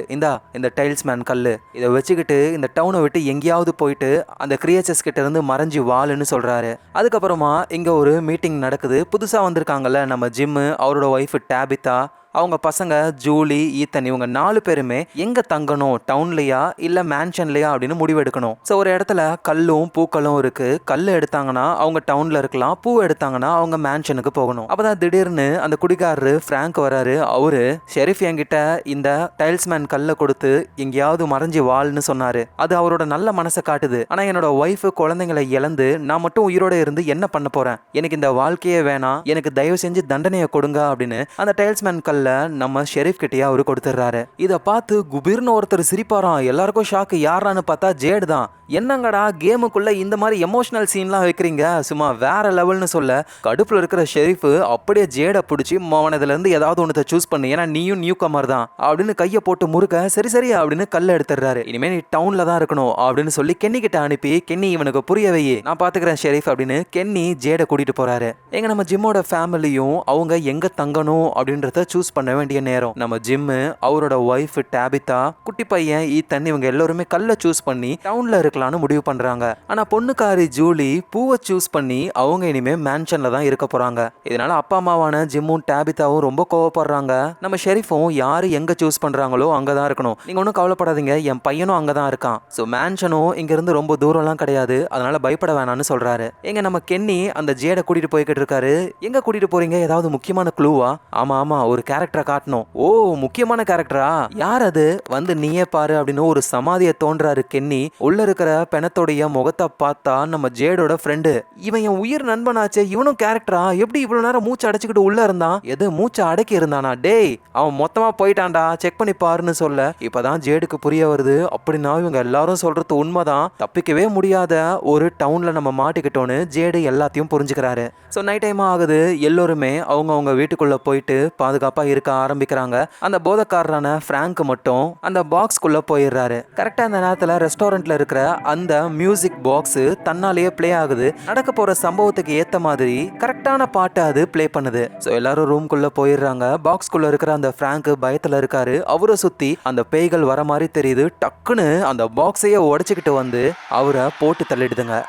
Speaker 1: இந்த டைல்ஸ்மேன் கல்லு, இதை வச்சுக்கிட்டு இந்த டவுனை விட்டு எங்கேயாவது போயிட்டு அந்த கிரியேச்சர்ஸ் கிட்ட இருந்து மறைஞ்சு வாளுன்னு சொல்றாரு. அதுக்கப்புறமா இங்க ஒரு மீட்டிங் நடக்குது. புதுசா வந்திருக்காங்கல்ல நம்ம ஜிம்மு, அவரோட ஒய்ஃப் டேபிதா, அவங்க பசங்க ஜூலி, ஈத்தன், இவங்க 4 பேருமே எங்க தங்கணும், டவுன்லயா இல்ல மேன்ஷன்லயா அப்படின்னு முடிவெடுக்கணும். ஸோ ஒரு இடத்துல கல்லும் பூக்களும் இருக்கு. கல் எடுத்தாங்கன்னா அவங்க டவுன்ல இருக்கலாம், பூ எடுத்தாங்கன்னா அவங்க மேன்ஷனுக்கு போகணும். அப்பதான் திடீர்னு அந்த குடிகாரரு பிராங்க் வராரு. அவரு, ஷெரீஃப் என்கிட்ட இந்த டைல்ஸ்மேன் கல்லை கொடுத்து எங்கேயாவது மறைஞ்சு வாழ்னு சொன்னாரு. அது அவரோட நல்ல மனசை காட்டுது. ஆனா என்னோட ஒய்ஃப் குழந்தைங்களை இழந்து நான் மட்டும் உயிரோட இருந்து என்ன பண்ண போறேன்? எனக்கு இந்த வாழ்க்கையே வேணாம், எனக்கு தயவு செஞ்சு தண்டனையை கொடுங்க அப்படின்னு அந்த டைல்ஸ்மேன் கல்ல பேய்கள்ல நம்ம ஷெரீஃப் கிட்டயே அவரு கொடுத்துறாரு. இத பார்த்து குபீர்னு ஒருத்தர் சிரிப்பாராம். எல்லாருக்கும் ஷாக்கு. யாரான்னு பார்த்தா ஜேடு தான். என்னங்கடா கேமுக்குள்ள இந்த மாதிரி எமோஷனல் சீன்லாம் வைக்கிறீங்க, சும்மா வேற லெவல்னு சொல்ல கடுப்புல இருக்கிற ஷெரீஃப் அப்படியே ஜேட பிடிச்சி இதுல இருந்து ஏதாவது ஒன்றத்தை சூஸ் பண்ணு, ஏன்னா நீயும் நியூ கமர் தான் அப்படின்னு கையை போட்டு முறுக்க சரி சரி அப்படின்னு கல்ல எடுத்துறாரு. இனிமே நீ டவுன்ல தான் இருக்கணும் அப்படின்னு சொல்லி கென்னி கிட்ட அனுப்பி, கென்னி இவனுக்கு புரிய வையே, நான் பாத்துக்கிறேன் ஷெரீஃப் அப்படின்னு கென்னி ஜேட கூட்டிட்டு போறாரு. எங்க நம்ம ஜிம்மோட ஃபேமிலியும் அவங்க எங்க தங்கணும் அப்படின்றத சூஸ் பண்ண வேண்டிய நேரம். நம்ம ஜிம்மு, அவரோட ஒய்ஃப் டாபிதா, குட்டி பையன் ஈத்தன், இவங்க எல்லாருமே கல்ல சூஸ் பண்ணி டவுன்ல இருக்கலாம்னு முடிவு பண்றாங்க. ஆனா பொண்ணுக்காரி ஜூலி பூவை சூஸ் பண்ணி அவங்க இனிமே மேன்ஷன்ல தான் இருக்க போறாங்க. இதனால அப்பா அம்மாவான ஜிம்மும் டாபிதாவும் ரொம்ப கோவப்படுறாங்க. நம்ம ஷெரீஃபும் யாரு எங்க சூஸ் பண்றாங்களோ அங்கதான் இருக்கணும், நீங்க ஒன்றும் கவலைப்படாதீங்க, என் பையனும் அங்கதான் இருக்கான், ஸோ மேன்ஷனும் இங்க இருந்து ரொம்ப தூரம்லாம் கிடையாது, அதனால பயப்பட வேணாம்னு சொல்றாரு. எங்க நம்ம கென்னி அந்த ஜேட கூட்டிட்டு போய்கிட்டு இருக்காரு. எங்க கூட்டிட்டு போறீங்க, ஏதாவது முக்கியமான க்ளூவா? ஆமா ஆமா, ஒரு கேரக்டரை காட்டணும். ஓ முக்கியமான கேரக்டரா, யார் அது, வந்து நீயே பாரு அப்படின்னு ஒரு சமாதியை தோன்றாரு கென்னி. உள்ள இருக்கிற பெணத்தோடைய முகத்தை பார்த்தா நம்ம ஜேடோட ஃப்ரெண்டு. இவன் என் உயிர் நண்பனாச்சே, இவனும் கேரக்டரா, எப்படி இவ்வளவு நேரம் மூச்சு அடைச்சுக்கிட்டு உள்ள இருந்தான்? எது மூச்சு அடக்கி இருந்தானா? டேய் அவன் மொத்தமா போயிட்டான்டா, செக் பண்ணி பாருன்னு சொல்ல இப்பதான் ஜேடுக்கு புரிய வருது. அப்படின்னா இவங்க எல்லாரும் சொல்றது உண்மைதான், தப்பிக்கவே முடியாத ஒரு டவுன்ல நம்ம மாட்டிக்கிட்டோன்னு ஜேடு எல்லாத்தையும் புரிஞ்சுக்கிறாரு. ஸோ நைட் டைம் ஆகுது. எல்லோருமே அவங்க வீட்டுக்குள்ள போயிட்டு பாதுகாப்பா இருக்க ஆரம்பிக்கிறாங்க. அந்த போதக்காரரான பிராங்க் மட்டும் அந்த பாக்ஸ்குள்ள போயிடுறாரு. கரெக்டா அந்த நேரத்துல ரெஸ்டாரண்ட்ல இருக்கிற அந்த மியூசிக் பாக்ஸ் தன்னாலேயே பிளே ஆகுது. நடக்க போற சம்பவத்துக்கு ஏத்த மாதிரி கரெக்டான பாட்டை அது பிளே பண்ணுது. ஸோ எல்லாரும் ரூம்குள்ள போயிடுறாங்க. பாக்ஸ்குள்ள இருக்கிற அந்த பிராங்க் பயத்துல இருக்காரு. அவரை சுத்தி அந்த பேய்கள் வர மாதிரி தெரியுது. டக்குன்னு அந்த பாக்ஸையே உடைச்சுக்கிட்டு வந்து அவரை போட்டு தள்ளிடுதுங்க.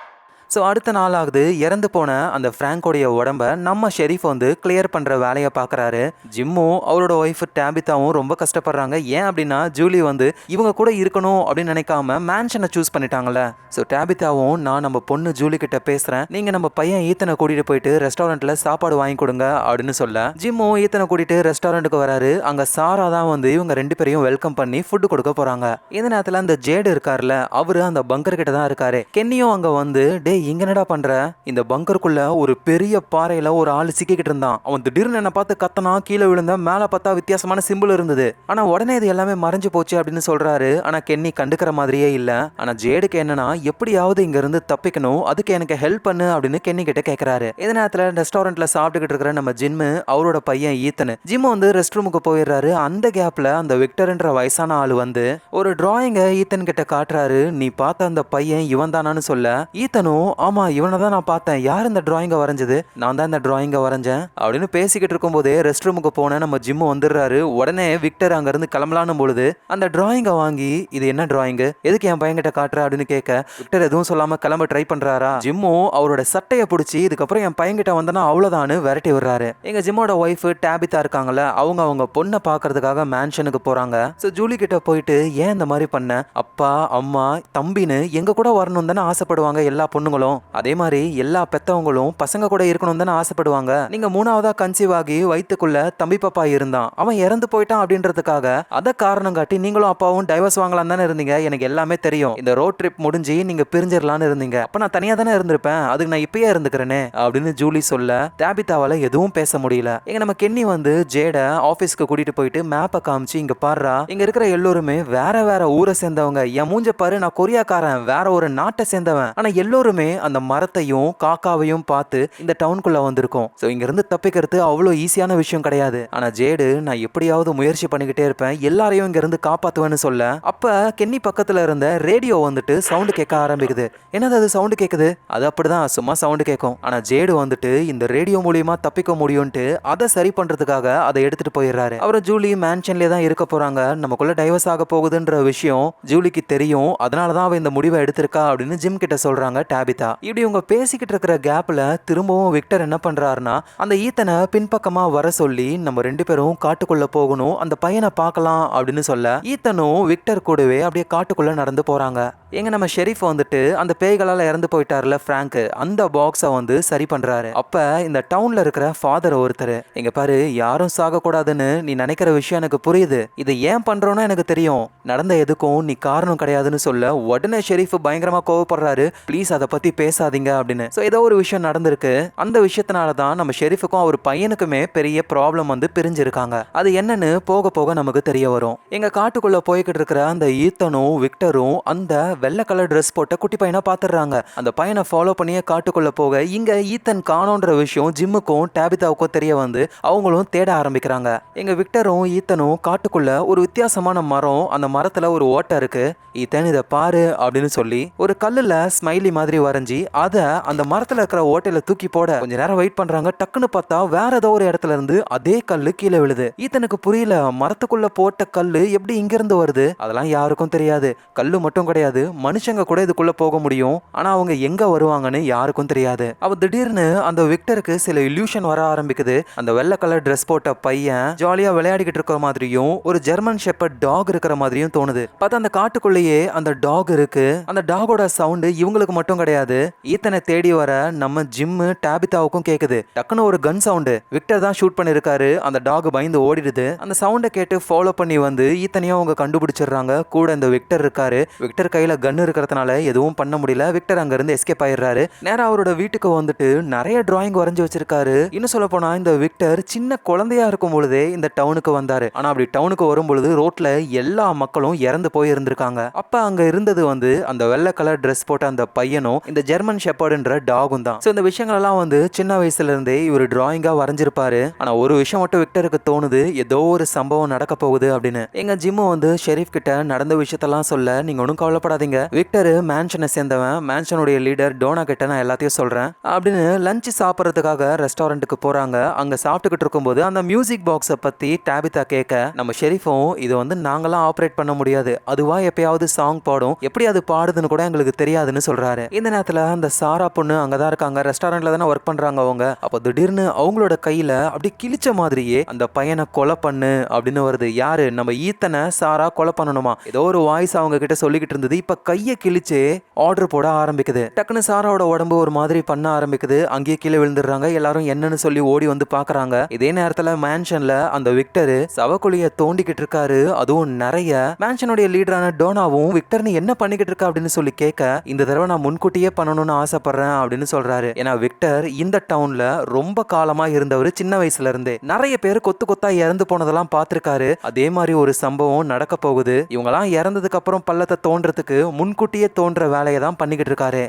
Speaker 1: ஸோ அடுத்த நாள் ஆகுது. இறந்து போன அந்த ஃப்ராங்கோடைய உடம்ப நம்ம ஷெரீஃப் வந்து கிளியர் பண்ணுற வேலையை பார்க்குறாரு. ஜிம்மும் அவரோட ஒய்ஃப் டாபிதாவும் ரொம்ப கஷ்டப்படுறாங்க. ஏன் அப்படின்னா ஜூலி வந்து இவங்க கூட இருக்கணும் அப்படின்னு நினைக்காம மேன்ஷனை சூஸ் பண்ணிட்டாங்கல்ல. ஸோ டாபிதாவும் நான் நம்ம பொண்ணு ஜூலி கிட்ட பேசுகிறேன், நீங்கள் நம்ம பையன் ஈத்தனை கூட்டிகிட்டு போயிட்டு ரெஸ்டாரண்ட்டில் சாப்பாடு வாங்கி கொடுங்க அப்படின்னு சொல்ல ஜிம்மும் ஈத்தனை கூட்டிகிட்டு ரெஸ்டாரண்ட்டுக்கு வராரு. அங்கே சாரா தான் வந்து இவங்க ரெண்டு பேரையும் வெல்கம் பண்ணி ஃபுட்டு கொடுக்க போகிறாங்க. இந்த நேரத்தில் அந்த ஜேடு இருக்கார்ல, அவரு அந்த பங்கர் கிட்ட தான் இருக்காரு. கென்னியும் அங்கே வந்து டே இங்க என்னடா பண்ற, இந்த பங்கருக்குள்ள ஒரு பெரிய பாறையில ஒரு ஆள் சிக்கிக்கிட்டு இருந்தான், அவன் திடீர்னு என்ன பார்த்து கத்தனா, கீழே விழுந்த, மேல பார்த்தா வித்தியாசமான சிம்பிள் இருந்தது, ஆனா உடனே இது எல்லாமே மறைஞ்சு போச்சு அப்படின்னு சொல்றாரு. ஆனா கென்னி கண்டுக்கிற மாதிரியே இல்ல. ஆனா ஜேடுக்கு என்னன்னா எப்படியாவது இங்க இருந்து தப்பிக்கணும், அதுக்கு எனக்கு ஹெல்ப் பண்ணு அப்படின்னு கென்னி கிட்ட கேக்குறாரு. இந்த நேரத்துல ரெஸ்டாரண்ட்ல சாப்பிட்டுக்கிட்டு இருக்கிற நம்ம ஜிம்மு, அவரோட பையன் ஈத்தனு, ஜிம்மு வந்து ரெஸ்ட் ரூமுக்கு போயிடுறாரு. அந்த கேப்ல அந்த விக்டர்ன்ற வயசான ஆள் வந்து ஒரு டிராயிங்க ஈத்தன் கிட்ட காட்டுறாரு. நீ பார்த்த அந்த பையன் இவன் தானான்னு சொல்ல ஈத்தனும் ஆமா இவனை தான் நான் பார்த்தேன், யார் இந்த டிராயிங்கை வரைஞ்சது, நான் தான் இந்த டிராயிங்கை வரைஞ்சேன் அப்படின்னு பேசிக்கிட்டு இருக்கும் போதே ரெஸ்ட் ரூமுக்கு போன நம்ம ஜிம்மு வந்துடுறாரு. உடனே விக்டர் அங்க இருந்து கிளம்பலான்னு பொழுது அந்த டிராயிங்கை வாங்கி இது என்ன டிராயிங்கு, எதுக்கு என் பையன்கிட்ட காட்டுற அப்படின்னு கேட்க விக்டர் எதுவும் சொல்லாம கிளம்ப ட்ரை பண்றாரா. ஜிம்மு அவரோட சட்டையை பிடிச்சி இதுக்கப்புறம் என் பையன்கிட்ட வந்தனா அவ்வளவுதான்னு விரட்டி விடுறாரு. எங்க ஜிம்மோட ஒய்ஃப் டாபிதா இருக்காங்கல்ல, அவங்க பொண்ணை பாக்குறதுக்காக மேன்ஷனுக்கு போறாங்க. ஸோ ஜூலி கிட்ட போயிட்டு ஏன் இந்த மாதிரி பண்ண, அப்பா அம்மா தம்பின்னு எங்க கூட வரணும் தானே ஆசைப்படுவாங்க எல்லா பொண்ணுங்களும், அதே மாதிரி எல்லா பெத்தவங்களும் பசங்க கூட இருக்கணும் தானே ஆசைப்படுவாங்க. நீங்க மூணாவதா கன்சீவ் ஆகி வயிற்றுக்குள்ள தம்பி பாப்பா இருந்தான், அவன் இறந்து போயிட்டான் அப்படின்றதுக்காக அதை காரணம் காட்டி நீங்களும் அப்பாவும் டைவர்ஸ் வாங்கலாம் தானே இருந்தீங்க, எனக்கு எல்லாமே தெரியும், இந்த ரோட் ட்ரிப் முடிஞ்சு நீங்க பிரிஞ்சிடலான்னு இருந்தீங்க, அப்ப நான் தனியா தானே இருந்திருப்பேன், அதுக்கு நான் இப்பயே இருந்துக்கிறேனே அப்படின்னு ஜூலி சொல்ல டாபிதாவால எதுவும் பேச முடியல. எங்க நம்ம கென்னி வந்து ஜேட ஆபீஸ்க்கு கூட்டிட்டு போயிட்டு மேப்பை காமிச்சு இங்க பாடுறா, இங்க இருக்கிற எல்லோருமே வேற வேற ஊரை சேர்ந்தவங்க, என் மூஞ்ச பாரு நான் கொரியாக்காரன், வேற ஒரு நாட்டை சேர்ந்தவன், ஆனா எல்லோருமே அந்த மரத்தையும் காக்காவையும் பார்த்து இந்த டவுனுக்குள்ள வந்திருக்கோம். ஸோ இங்க இருந்து தப்பிக்கிறது அவ்வளோ ஈஸியான விஷயம் கிடையாது. ஆனா ஜேடு நான் எப்படியாவது முயற்சி பண்ணிக்கிட்டே இருப்பேன், எல்லாரையும் இங்க இருந்து காப்பாத்துவேன்னு சொல்ல அப்ப கென்னி பக்கத்துல இருந்த ரேடியோ வந்துட்டு சவுண்டு கேட்க ஆரம்பிக்குது. என்னது அது சவுண்டு கேட்குது, அது அப்படிதான் சும்மா சவுண்டு கேட்கும். ஆனா ஜேடு வந்துட்டு இந்த ரேடியோ மூலியமா தப்பிக்க முடியும்ட்டு அதை சரி பண்றதுக்காக அதை எடுத்துட்டு போயிடுறாரு. அப்புறம் ஜூலி மேன்ஷன்லேயே தான் இருக்க போறாங்க, நமக்குள்ள டைவர்ஸ் ஆக போகுதுன்ற விஷயம் ஜூலிக்கு தெரியும், அதனாலதான் அவ இந்த முடிவை எடுத்திருக்கா அப்படின்னு ஜிம் கிட்ட சொல்றாங்க டாபிதா. இப்படி இவங்க பேசிக்கிட்டு இருக்கிற கேப்ல திரும்பவும் விக்டர் என்ன பண்றாருன்னா அந்த ஈத்தனை பின்பக்கமா வர சொல்லி நம்ம ரெண்டு பேரும் காட்டுக்குள்ள போகணும், அந்த பையனை பார்க்கலாம் அப்படின்னு சொல்ல ஈத்தனும் விக்டர் கூடவே அப்படியே காட்டுக்குள்ள நடந்து போறாங்க. எங்க நம்ம ஷெரீஃப் வந்துட்டு அந்த பேய்களால இறந்து போயிட்டாருல பிராங்க், அந்த பாக்ஸை வந்து சரி பண்றாரு. அப்ப இந்த டவுன்ல இருக்கிற ஃபாதர் ஒருத்தர், எங்க பாரு யாரும் சாக கூடாதுன்னு நீ நினைக்கிற விஷயம் எனக்கு புரியுது, இதை ஏன் பண்றோன்னு எனக்கு தெரியும், நடந்த எதுக்கும் நீ காரணம் கிடையாதுன்னு சொல்ல உடனே ஷெரீஃப் பயங்கரமா கோவப்படுறாரு. ப்ளீஸ் அதை பத்தி பத்தி பேசாதீங்க அப்படின்னு. சோ ஏதோ ஒரு விஷயம் நடந்திருக்கு. அந்த விஷயத்தினால தான் நம்ம ஷெரீஃபுக்கும் அவர் பையனுக்குமே பெரிய ப்ராப்ளம் வந்து பிரிஞ்சிருக்காங்க. அது என்னன்னு போக போக நமக்கு தெரிய வரும். எங்க காட்டுக்குள்ள போய்கிட்டு இருக்கிற அந்த ஈத்தனும் விக்டரும் அந்த வெள்ளை கலர் ட்ரெஸ் போட்ட குட்டி பையனை பாத்துறாங்க. அந்த பையனை ஃபாலோ பண்ணியே காட்டுக்குள்ள போக இங்க ஈத்தன் காணோன்ற விஷயம் ஜிம்முக்கும் டேபிதாவுக்கும் தெரிய வந்து அவங்களும் தேட ஆரம்பிக்கிறாங்க. எங்க விக்டரும் ஈத்தனும் காட்டுக்குள்ள ஒரு வித்தியாசமான மரம், அந்த மரத்துல ஒரு ஓட்டை இருக்கு. ஈத்தன் இதை பாரு அப்படின்னு சொல்லி ஒரு கல்லுல ஸ்மைலி மாதிரி வரைஞ்சி அத அந்த மரத்துல இருக்கிற ஓட்டையில தூக்கி போட கொஞ்ச நேரம் வெயிட் பண்றாங்க. டக்குன்னு பார்த்தா வேற ஏதோ ஒரு இடத்துல இருந்து அதே கல்லு கீழே விழுது. ஈத்தனுக்கு புரியல, மரத்துக்குள்ள போட்ட கல்லு எப்படி இங்க இருந்து வருது? அதெல்லாம் யாருக்கும் தெரியாது. கல்லு மட்டும் கிடையாது, மனுஷங்க கூட இதுக்குள்ள போக முடியும். ஆனா அவங்க எங்க வருவாங்கன்னு யாருக்கும் தெரியாது. அவ திடீர்னு அந்த விக்டருக்கு சில இல்யூஷன் வர ஆரம்பிக்குது. அந்த வெள்ளை கலர் ட்ரெஸ் போட்ட பையன் ஜாலியா விளையாடிக்கிட்டு இருக்கிற மாதிரியும் ஒரு ஜெர்மன் ஷெப்பர்ட் டாக் இருக்கிற மாதிரியும் தோணுது. பார்த்தா அந்த காட்டுக்குள்ளேயே அந்த டாக் இருக்கு. அந்த டாகோட சவுண்ட் இவங்களுக்கு மட்டும் கிடையாது, ஈத்தனை தேடி வர நம்ம ஜிம்மு டேபிதாவுக்கும் கேக்குது. டக்குன்னு ஒரு கன் சவுண்டு. விக்டர் தான் ஷூட் பண்ணிருக்காரு. அந்த டாக் பயந்து ஓடிடுது. அந்த சவுண்டை கேட்டு ஃபாலோ பண்ணி வந்து ஈத்தனையும் அவங்க கண்டுபிடிச்சிடுறாங்க. கூட இந்த விக்டர் இருக்காரு. விக்டர் கையில கன் இருக்கிறதுனால எதுவும் பண்ண முடியல. விக்டர் அங்க இருந்து எஸ்கேப் ஆயிடுறாரு. நேரா அவரோட வீட்டுக்கு வந்துட்டு நிறைய டிராயிங் வரைஞ்சு வச்சிருக்காரு. இன்னும் சொல்ல போனா இந்த விக்டர் சின்ன குழந்தையா இருக்கும் பொழுதே இந்த டவுனுக்கு வந்தாரு. ஆனா அப்படி டவுனுக்கு வரும் பொழுது ரோட்ல எல்லா மக்களும் இறந்து போய் இருந்திருக்காங்க. அப்ப அங்க இருந்தது வந்து அந்த வெள்ளை கலர் ட்ரெஸ் போட்ட அந்த பையனும் இந்த ஜெர்மன் ஷெப்பர்டுன்ற டாகும் தான். இந்த விஷயங்கள் எல்லாம் வந்து சின்ன வயசுல இருந்தே இவர் டிராயிங்கா வரைஞ்சிருப்பாரு. ஆனா ஒரு விஷயம் மட்டும் விக்டருக்கு தோணுது, ஏதோ ஒரு சம்பவம் நடக்க போகுது அப்படின்னு. எங்க ஜிம்மு வந்து ஷெரீஃப் கிட்ட நடந்த விஷயத்தெல்லாம் சொல்ல, நீங்க ஒன்றும் கவலைப்படாதீங்க, விக்டர் மேன்ஷனை சேர்ந்தவன், மேன்ஷனுடைய லீடர் டோனா கிட்ட நான் எல்லாத்தையும் சொல்றேன் அப்படின்னு லஞ்ச் சாப்பிட்றதுக்காக ரெஸ்டாரண்ட்டுக்கு போறாங்க. அங்க சாப்பிட்டுக்கிட்டு இருக்கும்போது அந்த மியூசிக் பாக்ஸை பத்தி டேபிதா கேட்க, நம்ம ஷெரீஃபும் இது வந்து நாங்களாம் ஆப்ரேட் பண்ண முடியாது, அதுவா எப்பயாவது சாங் பாடும், எப்படி அது பாடுதுன்னு கூட எங்களுக்கு தெரியாதுன்னு சொல்றாரு. இந்த நேரத்துல அந்த சாரா பொண்ணு அங்கதான் இருக்காங்க. ரெஸ்டாரண்ட்ல தானே ஒர்க் பண்றாங்க அவங்க. அப்போ திடீர்னு அவங்களோட கையில அப்படி கிழிச்ச மாதிரியே அந்த பையனை கொலை பண்ணு அப்படின்னு வருது. யாரு? நம்ம ஈத்தனை சாரா கொலை பண்ணணுமா? ஏதோ ஒரு வாய்ஸ் அவங்க கிட்ட சொல்லிக்கிட்டு இருந்தது. இப்ப கையை கிழிச்சு ஆர்டர் போட ஆரம்பிக்குது. டக்குன்னு சாராவோட உடம்பு ஒரு மாதிரி பண்ண ஆரம்பிக்குது. அங்கேயே கீழே விழுந்துடுறாங்க. எல்லாரும் என்னன்னு சொல்லி ஓடி வந்து பாக்குறாங்க. இதே நேரத்துல மேன்ஷன்ல அந்த விக்டர் சவக்குழிய தோண்டிக்கிட்டு இருக்காரு. அதுவும் நிறைய. மேன்ஷனுடைய லீடரான டோனாவும் விக்டர் நீ என்ன பண்ணிக்கிட்டு இருக்க அப்படின்னு சொல்லி கேட்க, இந்த தடவை நான் முன்கூட்டியே பண்ணணும்னு ஆசைப்படுறேன் அப்படின்னு சொல்றாரு. ஏன்னா விக்டர் இந்த டவுன்ல ரொம்ப காலமா இருந்தவர். சின்ன வயசுல இருந்தே நிறைய பேர் கொத்து கொத்தா இறந்து போனதெல்லாம் பார்த்திருக்காரு. அதே மாதிரி ஒரு சம்பவம் நடக்க போகுது. இவங்கெல்லாம் இறந்ததுக்கு அப்புறம் பள்ளத்தை தோன்றதுக்கு முன்கூட்டியே தோன்ற வேலையை தான் பண்ணிக்கிட்டு இருக்காரு.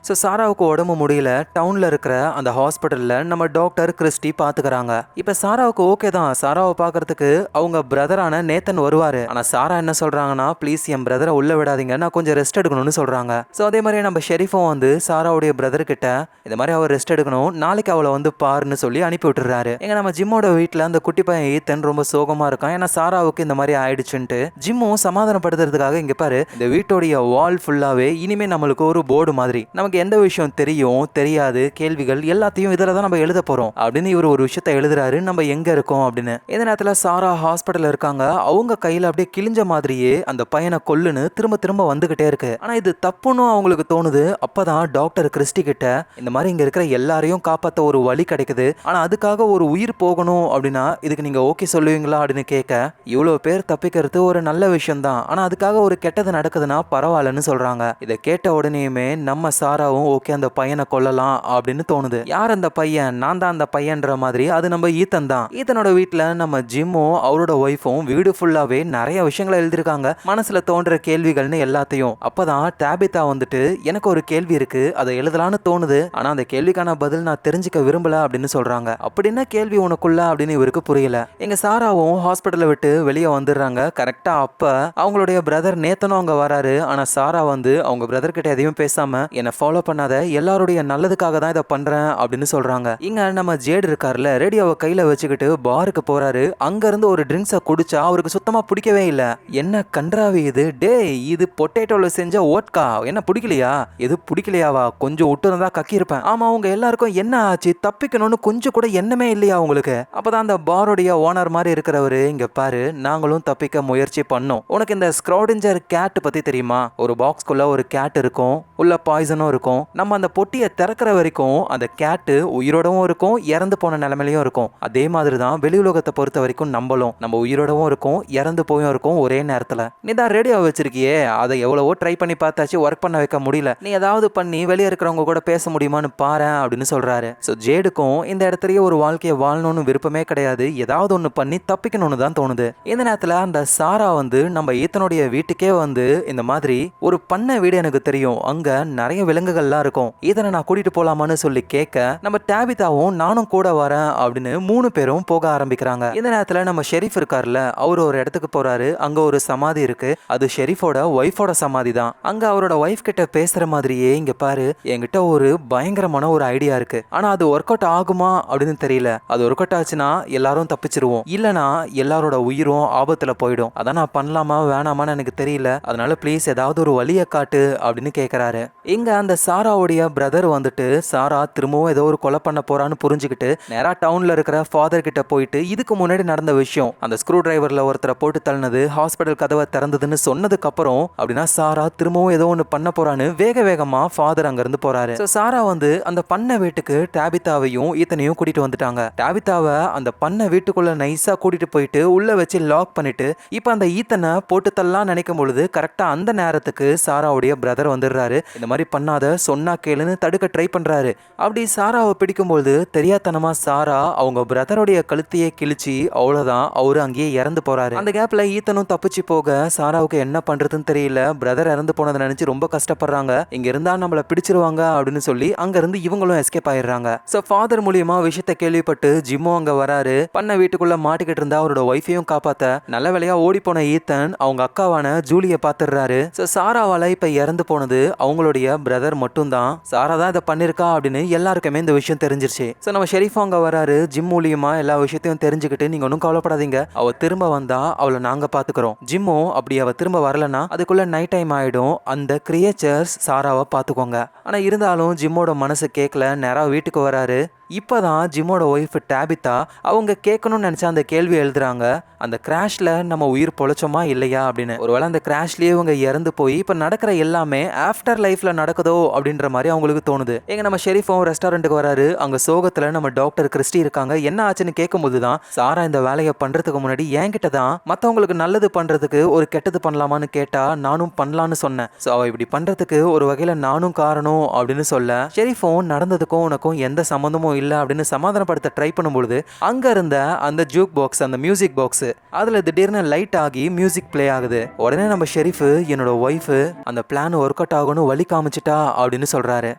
Speaker 1: ஸோ சாராவுக்கு உடம்பு முடியல. டவுனில் இருக்கிற அந்த ஹாஸ்பிட்டலில் நம்ம டாக்டர் கிறிஸ்டி பார்த்துக்கிறாங்க. இப்போ சாராவுக்கு ஓகே தான். சாராவை பார்க்கறதுக்கு அவங்க பிரதரான நேத்தன் வருவார். ஆனால் சாரா என்ன சொல்கிறாங்கன்னா, ப்ளீஸ் என் பிரதரை உள்ளே விடாதீங்க, நான் கொஞ்சம் ரெஸ்ட் எடுக்கணும்னு சொல்கிறாங்க. ஸோ அதே மாதிரி நம்ம ஷெரீஃபும் வந்து சாராவுடைய பிரதர்கிட்ட இந்த மாதிரி அவர் ரெஸ்ட் எடுக்கணும், நாளைக்கு அவளை வந்து பாருன்னு சொல்லி அனுப்பி விட்டுறாரு. எங்க நம்ம ஜிம்மோட வீட்டில் அந்த குட்டி பையன் ஈத்தன் ரொம்ப சோகமாக இருக்கான். ஏன்னா சாராவுக்கு இந்த மாதிரி ஆயிடுச்சுன்ட்டு. ஜிம்மும் சமாதானப்படுத்துறதுக்காக இங்கே பாரு, இந்த வீட்டோடைய வால் ஃபுல்லாகவே இனிமேல் நம்மளுக்கு ஒரு போர்டு மாதிரி, நமக்கு எந்த விஷயம் தெரியும் தெரியாது கேள்விகள் எல்லாத்தையும் இதில் தான் நம்ம எழுத போறோம் அப்படின்னு இவர் ஒரு விஷயத்தை எழுதுறாரு. நம்ம எங்க இருக்கோம் அப்படின்னு. இந்த நேரத்தில் சாரா ஹாஸ்பிட்டல்ல இருக்காங்க. அவங்க கையில அப்படியே கிழிஞ்ச மாதிரியே அந்த பையனை கொல்லுன்னு திரும்ப திரும்ப வந்துகிட்டே இருக்கு. ஆனா இது தப்புன்னு அவங்களுக்கு தோணுது. அப்பதான் டாக்டர் கிறிஸ்டி கிட்ட இந்த மாதிரி இங்க இருக்கிற எல்லாரையும் காப்பாற்ற ஒரு வழி கிடைக்குது, ஆனா அதுக்காக ஒரு உயிர் போகணும் அப்படின்னா இதுக்கு நீங்க ஓகே சொல்லுவீங்களா அப்படின்னு கேட்க, இவ்வளவு பேர் தப்பிக்கிறது ஒரு நல்ல விஷயம் தான், ஆனா அதுக்காக ஒரு கெட்டது நடக்குதுன்னா பரவாயில்லன்னு சொல்றாங்க. இதை கேட்ட உடனேயுமே நம்ம சாராவும் ஓகே அந்த பையனை கொல்லலாம் அப்படின்னு தோணுது. யார் அந்த பையன்? நான் தான் அந்த பையன்ற மாதிரி. அது நம்ம ஈத்தன் தான். ஈத்தனோட வீட்டுல நம்ம ஜிம்மும் அவரோட ஒய்ஃபும் வீடு ஃபுல்லாவே நிறைய விஷயங்களை எழுதிருக்காங்க, மனசுல தோன்ற கேள்விகள்னு எல்லாத்தையும். அப்பதான் டேபிதா வந்துட்டு எனக்கு ஒரு கேள்வி இருக்கு, அதை எழுதலான்னு தோணுது, ஆனா அந்த கேள்விக்கான பதில் நான் தெரிஞ்சுக்க விரும்பல அப்படின்னு சொல்றாங்க. அப்படின்னா கேள்வி உனக்குள்ள அப்படின்னு இவருக்கு புரியல. எங்க சாராவும் ஹாஸ்பிட்டலை விட்டு வெளியே வந்துடுறாங்க. கரெக்டா அப்ப அவங்களுடைய பிரதர் நேத்தனும் அங்க வராரு. ஆனா சாரா வந்து அவங்க பிரதர் கிட்ட எதையும் பேசாம என்ன ஃபாலோ பண்ணாத, எல்லாருடைய நல்லதுக்காக தான் இதை பண்றேன் அப்படின்னு சொல்றாங்க. இங்க நம்ம ஜேட் இருக்காருல, ரேடியோவை கையில வச்சுக்கிட்டு பாருக்கு போறாரு. அங்க இருந்து ஒரு ட்ரிங்க்ஸை குடிச்சா அவருக்கு சுத்தமா பிடிக்கவே இல்ல. என்ன கன்றாவி இது, டே இது பொட்டேட்டோல செஞ்ச ஓட்கா, என்ன பிடிக்கலையா? எது பிடிக்கலையாவா? கொஞ்சம் விட்டு இருந்தா கக்கி இருப்பேன். ஆமா அவங்க எல்லாருக்கும் என்ன ஆச்சு, தப்பிக்கணும்னு கொஞ்சம் கூட எண்ணமே இல்லையா உங்களுக்கு? அப்பதான் அந்த பாரோடைய ஓனர் மாதிரி இருக்கிறவரு, இங்க பாரு நாங்களும் தப்பிக்க முயற்சி பண்ணோம், உனக்கு இந்த ஸ்க்ராடிஞ்சர் கேட் பத்தி தெரியுமா? ஒரு பாக்ஸ்குள்ள ஒரு கேட் இருக்கும், உள்ள பாய்சனும் இருக்கும். இருக்கும். நம்ம அந்த பொட்டியை திறக்கிற வரைக்கும் அந்த கேட்டு உயிரோடவும் இருக்கும், இறந்து போன நிலைமையிலயும் இருக்கும். அதே மாதிரி தான் வெளி உலகத்தை பொறுத்த வரைக்கும் நம்ம உயிரோடவும் இருக்கும், இறந்து போயும் இருக்கும் ஒரே நேரத்துல. நீ தான் ரேடியோ வச்சிருக்கியே, அதை எவ்வளவோ ட்ரை பண்ணி பார்த்தாச்சு, ஒர்க் பண்ண வைக்க முடியல. நீ ஏதாவது பண்ணி வெளியே இருக்கிறவங்க கூட பேச முடியுமான்னு பாரு அப்படின்னு சொல்றாரு. ஸோ ஜேடுக்கும் இந்த இடத்துலயே ஒரு வாழ்க்கையை வாழணும்னு விருப்பமே கிடையாது, ஏதாவது ஒன்று பண்ணி தப்பிக்கணும்னு தான் தோணுது. இந்த நேரத்தில் அந்த சாரா வந்து நம்ம ஈத்தனுடைய வீட்டுக்கே வந்து இந்த மாதிரி ஒரு பண்ணை வீடு எனக்கு தெரியும், அங்க நிறைய விலங்குகள்லாம் இருக்கும், ஈத்தனை நான் கூட்டிட்டு போலாமான்னு சொல்லி கேட்க நம்ம டேபிதாவும் நானும் கூட வரேன் அப்படின்னு 3 பேரும் போக ஆரம்பிக்கிறாங்க. இந்த நேரத்தில் நம்ம ஷெரீஃப் இருக்கார்ல, அவர் ஒரு இடத்துக்கு போறாரு. அங்க ஒரு சமாதி இருக்கு, அது ஷெரீஃபோட ஒய்ஃபோட சமாதி தான். அங்க அவரோட ஒய்ஃப் கிட்ட பேசுற மாதிரியே இங்க பாரு, என்கிட்ட ஒரு பயங்கரமான ஒரு ஐடியா இருக்கு, ஆனா அது ஒர்க் அவுட் ஆகுமா அப்படின்னு தெரியல. அது ஒர்க் அவுட் ஆச்சுன்னா எல்லாரும் தப்பிச்சிருவோம், இல்லனா எல்லாரோட உயிரும் ஆபத்துல போயிடும். அதான் நான் பண்ணலாமா வேணாமான்னு எனக்கு தெரியல, அதனால ப்ளீஸ் ஏதாவது ஒரு வழியை காட்டு அப்படின்னு கேட்கறாரு. இங்க அந்த சாராவுடைய பிரதர் வந்துட்டு சாரா திரும்பவும் ஏதோ ஒரு கொலை பண்ண போறான்னு புரிஞ்சுக்கிட்டு நேரா டவுன்ல இருக்கிற ஃபாதர் கிட்ட போயிட்டு இதுக்கு முன்னாடி நடந்த விஷயம், அந்த ஸ்க்ரூ டிரைவர்ல ஒருத்தரை போட்டு தள்ளினது, ஹாஸ்பிட்டல் கதவை திறந்ததுன்னு சொன்னதுக்கு அப்புறம் அப்படின்னா சாரா திரும்பவும் ஏதோ ஒன்று பண்ண போறான்னு வேகமா ஃபாதர் அங்க இருந்து போறாரு. சாரா வந்து அந்த பண்ணை வீட்டுக்கு டேபிதாவையும் ஈத்தனையும் கூட்டிட்டு வந்துட்டாங்க. டேபிதாவை அந்த பண்ணை வீட்டுக்குள்ள நைஸா கூட்டிட்டு போயிட்டு உள்ள வச்சு லாக் பண்ணிட்டு இப்ப அந்த ஈத்தனை போட்டு தள்ளலாம் நினைக்கும் பொழுது கரெக்டா அந்த நேரத்துக்கு சாராவுடைய பிரதர் வந்துடுறாரு. இந்த மாதிரி பண்ணாத, சொன்னா கேளுன்னு தடுக்க ட்ரை பண்றாரு. அப்படி சாராவை பிடிக்கும்போது தெரியாதனமா சாரா அவங்க பிரதருடைய கழுத்தையே கிழிச்சு அவ்வளவுதான், அவரு அங்கேயே இறந்து போறாரு. அந்த கேப்ல ஈத்தனும் தப்பிச்சு போக சாராவுக்கு என்ன பண்றதுன்னு தெரியல. பிரதர் இறந்து போனதை நினைச்சு ரொம்ப கஷ்டப்படுறாங்க. இங்க இருந்தா நம்மள பிடிச்சிருவாங்க அப்படின்னு சொல்லி அங்க இருந்து இவங்களும் எஸ்கேப் ஆயிடுறாங்க. சோ ஃபாதர் மூலியமா விஷயத்தை கேள்விப்பட்டு ஜிம்மோ அங்க வராரு. பண்ண வீட்டுக்குள்ள மாட்டிக்கிட்டு இருந்தா அவரோட ஒய்ஃபையும் காப்பாத்த நல்ல வேலையா ஓடி போன ஈத்தன் அவங்க அக்காவான ஜூலிய பாத்துறாரு. சோ சாராவால இப்ப இறந்து போனது அவங்களுடைய பிரதர் மட்டும் தான், சாரா தான் இதை பண்ணிருக்கா அப்படின்னு எல்லாருக்குமே இந்த விஷயம் தெரிஞ்சிருச்சு. சோ நம்ம ஷெரீஃப் அங்க வராரு. ஜிம் மூலியமா எல்லா விஷயத்தையும் தெரிஞ்சுக்கிட்டு நீங்க ஒன்னும் கவலைப்படாதீங்க, அவ திரும்ப வந்தா அவளை நாங்க பாத்துக்கிறோம். ஜிம்மோ அப்படி அவ திரும்ப வரலன்னா அதுக்குள்ள நைட் டைம் ஆயிடும், அந்த கிரியேச்சர்ஸ் சாராவை பாத்துக்கோங்க. ஆனா இருந்தாலும் ஜிம்மோட மனசு கேட்கல, நேரா வீட்டுக்கு வராரு. இப்பதான் ஜிம்மோட ஒய்ஃப் டேபிதா அவங்க கேட்கணும்னு நினைச்சா அந்த கேள்வி எழுதுறாங்க, அந்த கிராஷ்ல நம்ம உயிர் பொழைச்சோமா இல்லையா அப்படின்னு. ஒருவேளை அந்த கிராஷ்லயே இவங்க இறந்து போய் இப்ப நடக்கிற எல்லாமே ஆஃப்டர் லைஃப்ல நடக்குதோ அப்படின்ற மாதிரி அவங்களுக்கு தோணுது. எங்க நம்ம ஷெரீஃபும் ரெஸ்டாரண்ட்டுக்கு வராரு. அங்க சோகத்துல நம்ம டாக்டர் கிறிஸ்டி இருக்காங்க. என்ன ஆச்சுன்னு கேட்கும்போது தான் சாரா இந்த வேலையை பண்றதுக்கு முன்னாடி என்கிட்ட தான் மத்தவங்களுக்கு நல்லது பண்றதுக்கு ஒரு கெட்டது பண்ணலாமான்னு கேட்டா நானும் பண்ணலான்னு சொன்னேன். சோ அவ இப்படி பண்றதுக்கு ஒரு வகையில நானும் காரணம் அப்படின்னு சொல்ல ஷெரீஃபும் நடந்ததுக்கும் உனக்கும் எந்த சம்பந்தமும் இல்ல அப்படின்னு சமாதானப்படுத்த ட்ரை பண்ணும்பொழுது அங்க இருந்த அந்த ஜூக் பாக்ஸ், அந்த மியூசிக் பாக்ஸ், அதுல திடீர்னு லைட் ஆகி மியூசிக் பிளே ஆகுது. உடனே நம்ம ஷெரீஃப் என்னோட ஒய்ஃப் அந்த பிளான் ஒர்க் அவுட் ஆகணும் வழி காமிச்சிட்டா அப்படின்னு சொல்றாரு.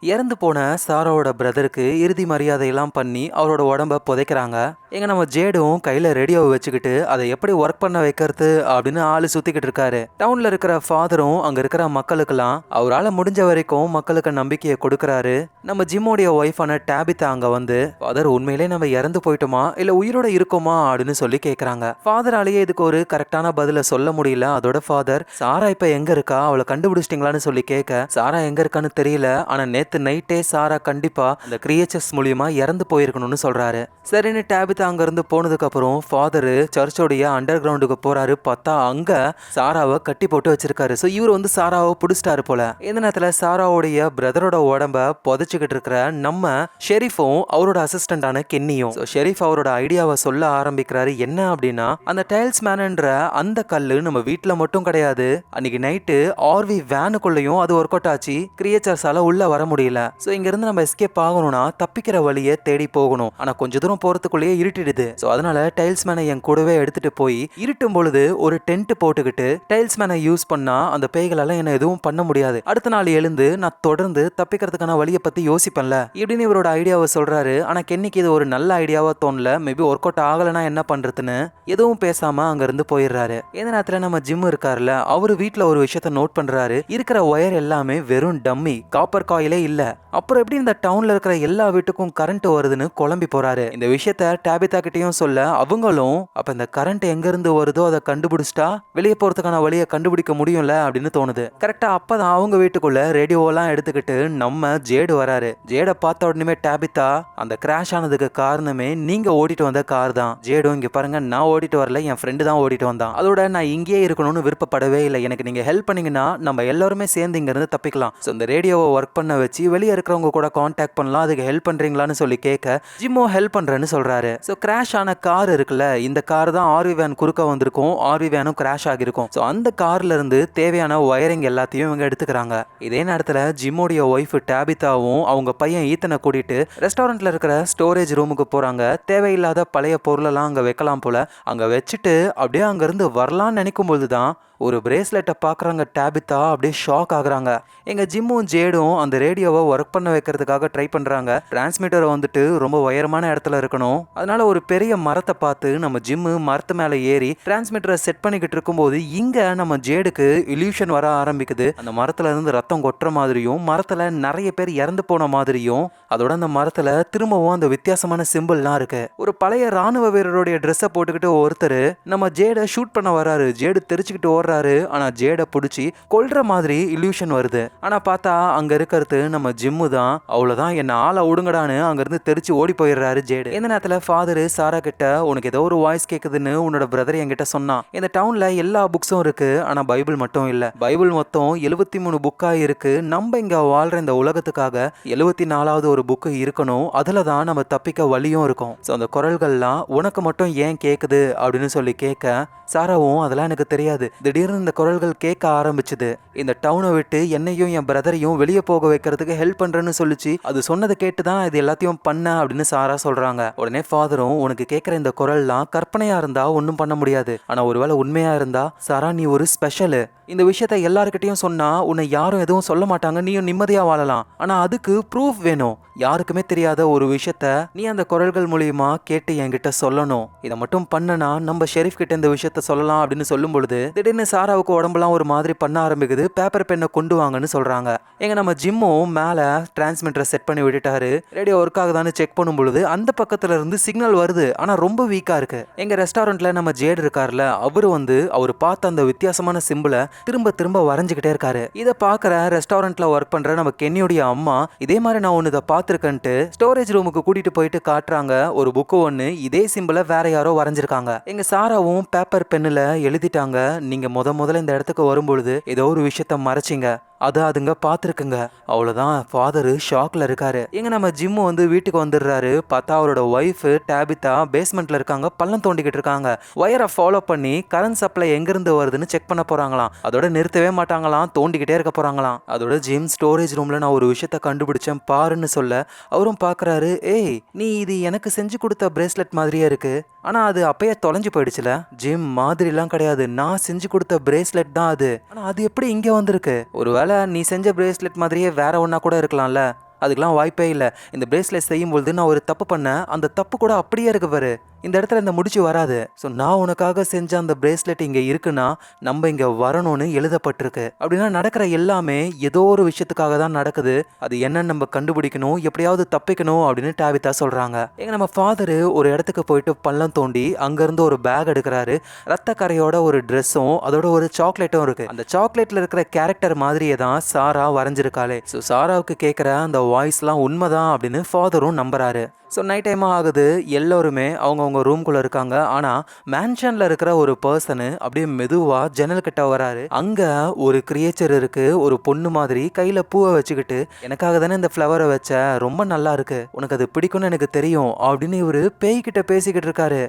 Speaker 1: இறந்து போன சாராவோட பிரதருக்கு இறுதி மரியாதையெல்லாம் பண்ணி அவரோட உடம்ப புதைக்கிறாங்க. எங்க நம்ம ஜேடும் கையில ரேடியோவை வச்சுக்கிட்டு அதை எப்படி ஒர்க் பண்ண வைக்கிறது அப்படின்னு ஆளு சுத்திக்கிட்டு இருக்காரு. டவுன்ல இருக்கிற ஃபாதரும் அங்க இருக்கிற மக்களுக்கெல்லாம் அவரால் முடிஞ்ச வரைக்கும் மக்களுக்கு நம்பிக்கையை கொடுக்கறாரு. நம்ம ஜிம்மோடைய ஒய்ஃபான டேபிதா அங்க வந்து ஃபாதர் உண்மையிலே நம்ம இறந்து போயிட்டோமா இல்ல உயிரோட இருக்கோமா அப்படின்னு சொல்லி கேட்கறாங்க. ஃபாதராலேயே இதுக்கு ஒரு கரெக்டான பதில சொல்ல முடியல. அதோட ஃபாதர் சாரா இப்ப எங்க இருக்கா, அவளை கண்டுபிடிச்சிட்டீங்களான்னு சொல்லி கேட்க சாரா எங்க இருக்கான்னு தெரியல, ஆனா நேத்து நைட்டே சாரா கண்டிப்பா அந்த கிரியேச்சர்ஸ் மூலியமா இறந்து போயிருக்கணும்னு சொல்றாரு. சரின்னு டேபிதா அங்க இருந்து போனதுக்கு அப்புறம் ஃபாதர் சர்ச்சோடைய அண்டர் கிரவுண்டுக்கு போறாரு. பார்த்தா அங்க சாராவை கட்டி போட்டு வச்சிருக்காரு. சோ இவர் வந்து சாராவை பிடிச்சிட்டாரு போல. இந்த நேரத்துல சாராவுடைய பிரதரோட உடம்ப புதைச்சுக்கிட்டு இருக்கிற நம்ம ஷெரீஃபும் அவரோட அசிஸ்டண்டான கென்னியும் ஷெரீஃப் அவரோட ஐடியாவை சொல்ல ஆரம்பிக்கிறாரு. என்ன அப்படின்னா அந்த டைல்ஸ் மேன்ன்ற அந்த கல்லு நம்ம வீட்டுல மட்டும் கிடையாது, அன்னைக்கு நைட்டு ஆர்வி வேனுக்குள்ளயும் அது ஒர்க் அவுட் ஆச்சு, கிரியேச்சர்ஸால உள்ள வர முடியல. சோ இங்க இருந்து நம்ம எஸ்கேப் ஆகணும்னா தப்பிக்கிற வழியை தேடி போகணும். ஆனா கொஞ்ச தூரம் போறதுக்குள்ளேயே இருட்டிடுது. சோ அதனால டைல்ஸ் மேனை என் கூடவே எடுத்துட்டு போய் இருட்டும் பொழுது ஒரு டென்ட் போட்டுக்கிட்டு டைல்ஸ் மேனை யூஸ் பண்ணா அந்த பேய்களால என்ன எதுவும் பண்ண முடியாது. அடுத்த நாள் எழுந்து நான் தொடர்ந்து தப்பிக்கிறதுக்கான வழியை பத்தி யோசிப்பேன்ல இப்படின்னு இவரோட ஐடியாவை சொல்றாரு. ஆனா கென்னிக்கு இது ஒரு நல்ல ஐடியாவா தோணல. மேபி ஒர்க் அவுட் ஆகலனா என்ன பண்றதுன்னு எதுவும் பேசாம அங்க இருந்து போயிடுறாரு. இந்த நேரத்துல நம்ம ஜிம் இருக்காருல, அவரு வீட்டுல ஒரு விஷயத்த நோட் பண்றாரு. இருக்கிற ஒயர் எல்லாமே வெறும் டம்மி, காப்பர் காயிலே இல்ல. அப்புறம் எப்படி இந்த டவுன்ல இருக்கிற எல்லா வீட்டுக்கும் கரண்ட் வருதுன்னு குழம்பி போறாரு. இந்த விஷயத்த டாபிதா கிட்டயும் சொல்ல அவங்களும் அப்ப இந்த கரண்ட் எங்க இருந்து வருதோ அதை கண்டுபிடிச்சிட்டா வெளியே போறதுக்கான வழியை கண்டுபிடிக்க முடியும்ல அப்படின்னு தோணுது. கரெக்டா அப்பதான் அவங்க வீட்டுக்குள்ள ரேடியோவெல்லாம் எடுத்துக்கிட்டு நம்ம ஜேடு வராரு. ஜேட பார்த்த உடனே டாபிதா அந்த கிராஷ் ஆனதுக்கு காரணமே நீங்க ஓடிட்டு வந்த கார் தான். ஜேடும் இங்க பாருங்க, நான் ஓடிட்டு வரல, என் ஃப்ரெண்டு தான் ஓடிட்டு வந்தான். அதோட நான் இங்கேயே இருக்கணும்னு விருப்பப்படவே இல்லை. எனக்கு நீங்க ஹெல்ப் பண்ணீங்கன்னா நம்ம எல்லாருமே சேர்ந்து இங்க இருந்து தப்பிக்கலாம். ஸோ இந்த ரேடியோவை ஒர்க் பண்ண வச்சு வெளியே இருக்கிறவங்க கூட கான்டாக்ட் பண்ணலாம், அதுக்கு ஹெல்ப் பண்றீங்களான்னு சொல்லி கேட்க ஜிம்மோ ஹெல்ப் பண்றேன்னு சொல்றாரு. ஸோ கிராஷ் ஆன கார் இருக்குல்ல, இந்த கார் தான் ஆர்வி வேன் குறுக்க வந்திருக்கும், ஆர்வி வேனும் கிராஷ் ஆகிருக்கும். ஸோ அந்த கார்ல இருந்து தேவையான ஒயரிங் எல்லாத்தையும் இவங்க எடுத்துக்கிறாங்க. இதே நேரத்தில் ஜிம்மோடைய ஒய்ஃப் டாபிதாவும் அவங்க பையன் ஈத்தனை கூட்டிட்டு ரெஸ்டாரண்ட்ல இருக்கிற ஸ்டோரேஜ் ரூமுக்கு போறாங்க. தேவையில்லாத பழைய பொருளெல்லாம் அங்க வைக்கலாம் போல. அங்க வச்சுட்டு அப்படியே அங்க இருந்து வரலாம்னு நினைக்கும் போதுதான் ஒரு பிரேஸ்லெட்டை பார்க்குறாங்க. டாபிதா அப்படியே ஷாக் ஆகுறாங்க. எங்க ஜிம்மும் ஜேடும் அந்த ரேடியோவை ஒர்க் பண்ண வைக்கிறதுக்காக ட்ரை பண்றாங்க. டிரான்ஸ்மிட்டரை வந்துட்டு ரொம்ப உயரமான இடத்துல இருக்கணும். அதனால ஒரு பெரிய மரத்தை பார்த்து நம்ம ஜிம்மு மரத்து மேலே ஏறி டிரான்ஸ்மிட்டரை செட் பண்ணிக்கிட்டு இருக்கும்போது இங்க நம்ம ஜேடுக்கு இல்யூஷன் வர ஆரம்பிக்குது. அந்த மரத்துல இருந்து ரத்தம் கொட்டுற மாதிரியும் மரத்துல நிறைய பேர் இறந்து போன மாதிரியும் அதோட அந்த மரத்துல திரும்பவும் அந்த வித்தியாசமான சிம்பிள்லாம் இருக்கு. ஒரு பழைய ராணுவ வீரருடைய ட்ரெஸ்ஸை போட்டுக்கிட்டு ஒருத்தர் நம்ம ஜேடை ஷூட் பண்ண வராரு. ஜேடு தெரிச்சுக்கிட்டு ஓடுறாரு. ஆனா ஜேட புடிச்சு கொல்ற மாதிரி இல்யூஷன் வருது. ஆனா பார்த்தா அங்க இருக்கிறது நம்ம ஜிம்மு தான். அவ்வளவுதான், என்ன ஆளை விடுங்கடான்னு அங்க இருந்து தெரிச்சு ஓடி போயிடுறாரு ஜேடு. இந்த நேரத்துல ஃபாதர் சாரா கிட்ட உனக்கு ஏதோ ஒரு வாய்ஸ் கேக்குதுன்னு உன்னோட பிரதர் என்கிட்ட சொன்னான். இந்த டவுன்ல எல்லா புக்ஸும் இருக்கு, ஆனா பைபிள் மட்டும் இல்ல. பைபிள் மொத்தம் 73 புக்கா இருக்கு. நம்ம இங்க வாழ்ற இந்த உலகத்துக்காக 74வது ஒரு புக்கு இருக்கணும். அதுலதான் நம்ம தப்பிக்க வழியும் இருக்கும். அந்த குரல்கள்லாம் உனக்கு மட்டும் ஏன் கேக்குது அப்படின்னு சொல்லி கேட்க சாராவும் அதெல்லாம் எனக்கு தெரியாது, திடீர்னு இந்த குரல்கள் கேட்க ஆரம்பிச்சுது. இந்த டவுனை விட்டு என்னையும் என் பிரதரையும் வெளியே போக வைக்கிறதுக்கு ஹெல்ப் பண்றேன்னு சொல்லிச்சு. அது சொன்னதை கேட்டுதான் இது எல்லாத்தையும் பண்ண அப்படின்னு சாரா சொல்றாங்க. உடனே ஃபாதரும் உனக்கு கேட்கிற இந்த குரல்லாம் கற்பனையா இருந்தா ஒன்னும் பண்ண முடியாது, ஆனா ஒருவேளை உண்மையா இருந்தா சாரா நீ ஒரு ஸ்பெஷல். இந்த விஷயத்த எல்லார்கிட்டையும் சொன்னா உன்னை யாரும் எதுவும் சொல்ல மாட்டாங்க, நீயும் நிம்மதியா வாழலாம். ஆனா அதுக்கு ப்ரூஃப் வேணும். யாருக்குமே தெரியாத ஒரு விஷயத்த நீ அந்த குரல்கள் மூலியமா கேட்டு என்கிட்ட சொல்லணும். இதை மட்டும் பண்ணனா நம்ம ஷெரீஃப் கிட்ட இந்த விஷயத்த சொல்லலாம் அப்படின்னு சொல்லும் பொழுது திடீர்னு சாராவுக்கு உடம்பெல்லாம் ஒரு மாதிரி பண்ண ஆரம்பிக்குது. பேப்பர் பெண்ணை கொண்டு வாங்கன்னு சொல்றாங்க. எங்க நம்ம ஜிம்மும் மேல டிரான்ஸ்மிட்டரை செட் பண்ணி விட்டுட்டாரு. ரேடியோ ஒர்க் ஆகுதான்னு செக் பண்ணும் பொழுது அந்த பக்கத்துல இருந்து சிக்னல் வருது, ஆனா ரொம்ப வீக்கா இருக்கு. எங்க ரெஸ்டாரண்ட்ல நம்ம ஜேடு இருக்காருல, அவரு அவர் பார்த்த அந்த வித்தியாசமான சிம்பிளை திரும்ப திரும்ப வரைஞ்சுக்கிட்டே இருக்காரு. இதை பாக்குற ரெஸ்டாரண்ட்ல ஒர்க் பண்ற நம்ம கென்னியோடைய அம்மா இதே மாதிரி நான் ஒன்னு இதை பார்த்திருக்கேன்ட்டு ஸ்டோரேஜ் ரூமுக்கு கூட்டிட்டு போயிட்டு காட்டுறாங்க. ஒரு புக்கு ஒன்னு இதே சிம்பிளை வேற யாரோ வரைஞ்சிருக்காங்க. எங்க சாராவும் பேப்பர் பென்னுல எழுதிட்டாங்க, நீங்க முதல்ல இந்த இடத்துக்கு வரும்பொழுது ஏதோ ஒரு விஷயத்த மறைச்சிங்க, அதை அதுங்க பார்த்துருக்குங்க. அவ்வளோதான், ஃபாதரு ஷாக்ல இருக்காரு. எங்க நம்ம ஜிம்மு வீட்டுக்கு வந்துடுறாரு. பார்த்தா அவரோட ஒய்ஃப் டாபிதா பேஸ்மெண்ட்ல இருக்காங்க, பள்ளம் தோண்டிக்கிட்டு இருக்காங்க. ஒயரை ஃபாலோ பண்ணி கரண்ட் சப்ளை எங்கிருந்து வருதுன்னு செக் பண்ண போறாங்களாம். அதோட நிறுத்தவே மாட்டாங்களாம், தோண்டிக்கிட்டே இருக்க போறாங்களாம். அதோட ஜிம் ஸ்டோரேஜ் ரூம்ல நான் ஒரு விஷயத்த கண்டுபிடிச்சேன் பாருன்னு சொல்ல அவரும் பாக்குறாரு. ஏய், நீ இது எனக்கு செஞ்சு கொடுத்த பிரேஸ்லெட் மாதிரியே இருக்கு, ஆனா அது அப்பயே தொலைஞ்சு போயிடுச்சுல. ஜிம் மாதிரிலாம் கிடையாது, நான் செஞ்சு கொடுத்த பிரேஸ்லெட் தான் அது. ஆனா அது எப்படி இங்க வந்திருக்கு? ஒருவேளை நீ செஞ்ச பிரேஸ்லெட் மாதிரியே வேற ஒன்னா கூட இருக்கலாம்ல. அதுக்கெல்லாம் வாய்ப்பே இல்லை. இந்த பிரேஸ்லெட் செய்யும்பொழுது நான் ஒரு தப்பு பண்ணேன், அந்த தப்பு கூட அப்படியே இருக்கு பாரு, இந்த இடத்துல இந்த முடிச்சு வராது. ஸோ நான் உனக்காக செஞ்ச அந்த பிரேஸ்லெட் இங்கே இருக்குன்னா நம்ம இங்கே வரணும்னு எழுதப்பட்டிருக்கு. அப்படின்னா நடக்கிற எல்லாமே ஏதோ ஒரு விஷயத்துக்காக தான் நடக்குது. அது என்னன்னு நம்ம கண்டுபிடிக்கணும், எப்படியாவது தப்பிக்கணும் அப்படின்னு டாபிதா சொல்றாங்க. எங்க நம்ம ஃபாதரு ஒரு இடத்துக்கு போயிட்டு பள்ளம் தோண்டி அங்கேருந்து ஒரு பேக் எடுக்கிறாரு. ரத்த கரையோட ஒரு ட்ரெஸ்ஸும் அதோட ஒரு சாக்லேட்டும் இருக்கு. அந்த சாக்லேட்ல இருக்கிற கேரக்டர் மாதிரியே தான் சாரா வரைஞ்சிருக்காளே. ஸோ சாராவுக்கு கேட்குற அந்த வாய்ஸ்லாம் உண்மைதான் அப்படின்னு ஃபாதரும் நம்புறாரு. ஸோ நைட் டைம் ஆகுது, எல்லோருமே அவங்கவுங்க ரூம்குள்ளே இருக்காங்க. ஆனால் மேன்ஷனில் இருக்கிற ஒரு பர்சனு அப்படியே மெதுவாக ஜன்னல் கிட்ட வராரு. அங்கே ஒரு கிரியேச்சர் இருக்கு, ஒரு பொண்ணு மாதிரி கையில் பூவை வச்சுக்கிட்டு, எனக்காக தானே இந்த ஃப்ளவரை வச்ச, ரொம்ப நல்லா இருக்கு, உனக்கு அது பிடிக்கும்னு எனக்கு தெரியும் அப்படின்னு இவர் பேய்கிட்ட பேசிக்கிட்டு இருக்காரு.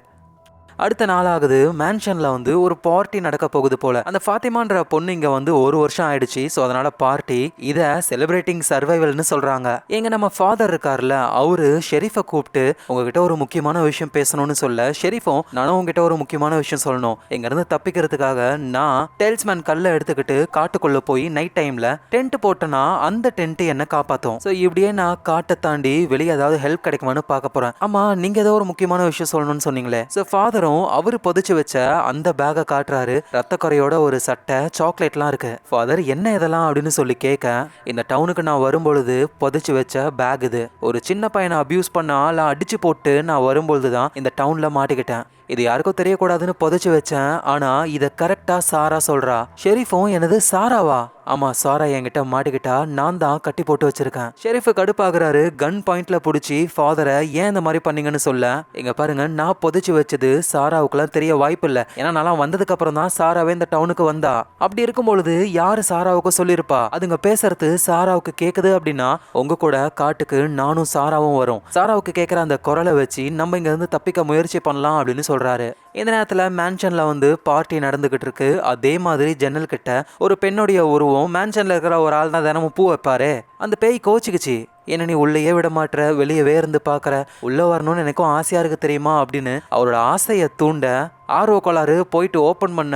Speaker 1: அடுத்த நாள் ஆகுது, மேன்ஷன்ல ஒரு பார்ட்டி நடக்க போகுது போல. அந்த ஃபாத்திமான்ற பொண்ணு இங்க 1 வருஷம் ஆயிடுச்சு. ஸோ அதனால பார்ட்டி இதை செலிப்ரேட்டிங் சர்வைவல்னு சொல்றாங்க. எங்க நம்ம ஃபாதர் இருக்கார்ல, அவரு ஷெரீஃபை கூப்பிட்டு உங்ககிட்ட ஒரு முக்கியமான விஷயம் பேசணும்னு சொல்ல, ஷெரீஃபும் நானும் உங்ககிட்ட ஒரு முக்கியமான விஷயம் சொல்லணும், எங்க இருந்து தப்பிக்கிறதுக்காக நான் டேல்ஸ்மேன் கல்லை எடுத்துக்கிட்டு காட்டுக்குள்ள போய் நைட் டைம்ல டென்ட் போட்டனா அந்த டென்ட் என்ன காப்பாத்தும். ஸோ இப்படியே நான் காட்டை தாண்டி வெளியே ஏதாவது ஹெல்ப் கிடைக்குமான்னு பார்க்க போறேன். ஆமா, நீங்க ஏதோ ஒரு முக்கியமான விஷயம் சொல்லணும்னு சொன்னீங்களே. ஸோ ஃபாதரும் விக்டரும் அவரு புதைச்சு வச்ச அந்த பேக்கை காட்டுறாரு. ரத்த குறையோட ஒரு சட்டை, சாக்லேட்லாம் இருக்கு. ஃபாதர் என்ன இதெல்லாம் அப்படின்னு சொல்லி கேட்க, இந்த டவுனுக்கு நான் வரும்பொழுது புதைச்சு வச்ச பேக் இது. ஒரு சின்ன பையனை அபியூஸ் பண்ண ஆளை அடிச்சு போட்டு நான் வரும்பொழுது தான் இந்த டவுன்ல மாட்டிக்கிட்டேன். இது யாருக்கும் தெரியக்கூடாதுன்னு புதைச்சு வச்சேன். ஆனா இதை கரெக்டா சாரா சொல்றா. ஷெரீஃபும் எனது சாராவா? ஆமா, சாரா என்கிட்ட மாட்டிக்கிட்டா, நான் தான் கட்டி போட்டு வச்சிருக்கேன். ஷெரீஃப் கடுப்பாகிறாரு. கன் பாயிண்ட்ல புடிச்சு ஃபாதரை ஏன் இந்த மாதிரி பண்ணீங்கன்னு சொல்ல, இங்க பாருங்க, நான் புதைச்சு வச்சது சாராவுக்குலாம் தெரிய வாய்ப்பு இல்லை. ஏன்னா நான் வந்ததுக்கு அப்புறம் தான் சாராவே இந்த டவுனுக்கு வந்தா. அப்படி இருக்கும் பொழுது யாரு சாராவுக்கு சொல்லிருப்பா? அதுங்க பேசுறது சாராவுக்கு கேக்குது அப்படின்னா உங்க கூட காட்டுக்கு நானும் சாராவும் வரும். சாராவுக்கு கேட்கிற அந்த குரலை வச்சு நம்ம இங்க இருந்து தப்பிக்க முயற்சி பண்ணலாம் அப்படின்னு சொல்றாரு. இந்த நேரத்துல மேன்ஷன்ல வந்து பார்ட்டி நடந்துகிட்டு இருக்கு. அதே மாதிரி ஜன்னல் கிட்ட ஒரு பெண்ணுடைய உருவம். மேன்ஷன்ல இருக்கிற ஒரு ஆள் தான் தினமும் பூ வைப்பாரு. அந்த பேய் கோச்சிக்குச்சு. என்ன நீ உள்ளேயே விட மாட்டற, வெளியவே இருந்து பாக்குற, உள்ள வரணும்னு எனக்கும் ஆசையா இருக்கு தெரியுமா அப்படின்னு அவரோட ஆசையை தூண்ட ஆர்வ கோளாறு போயிட்டு ஓப்பன் பண்ண,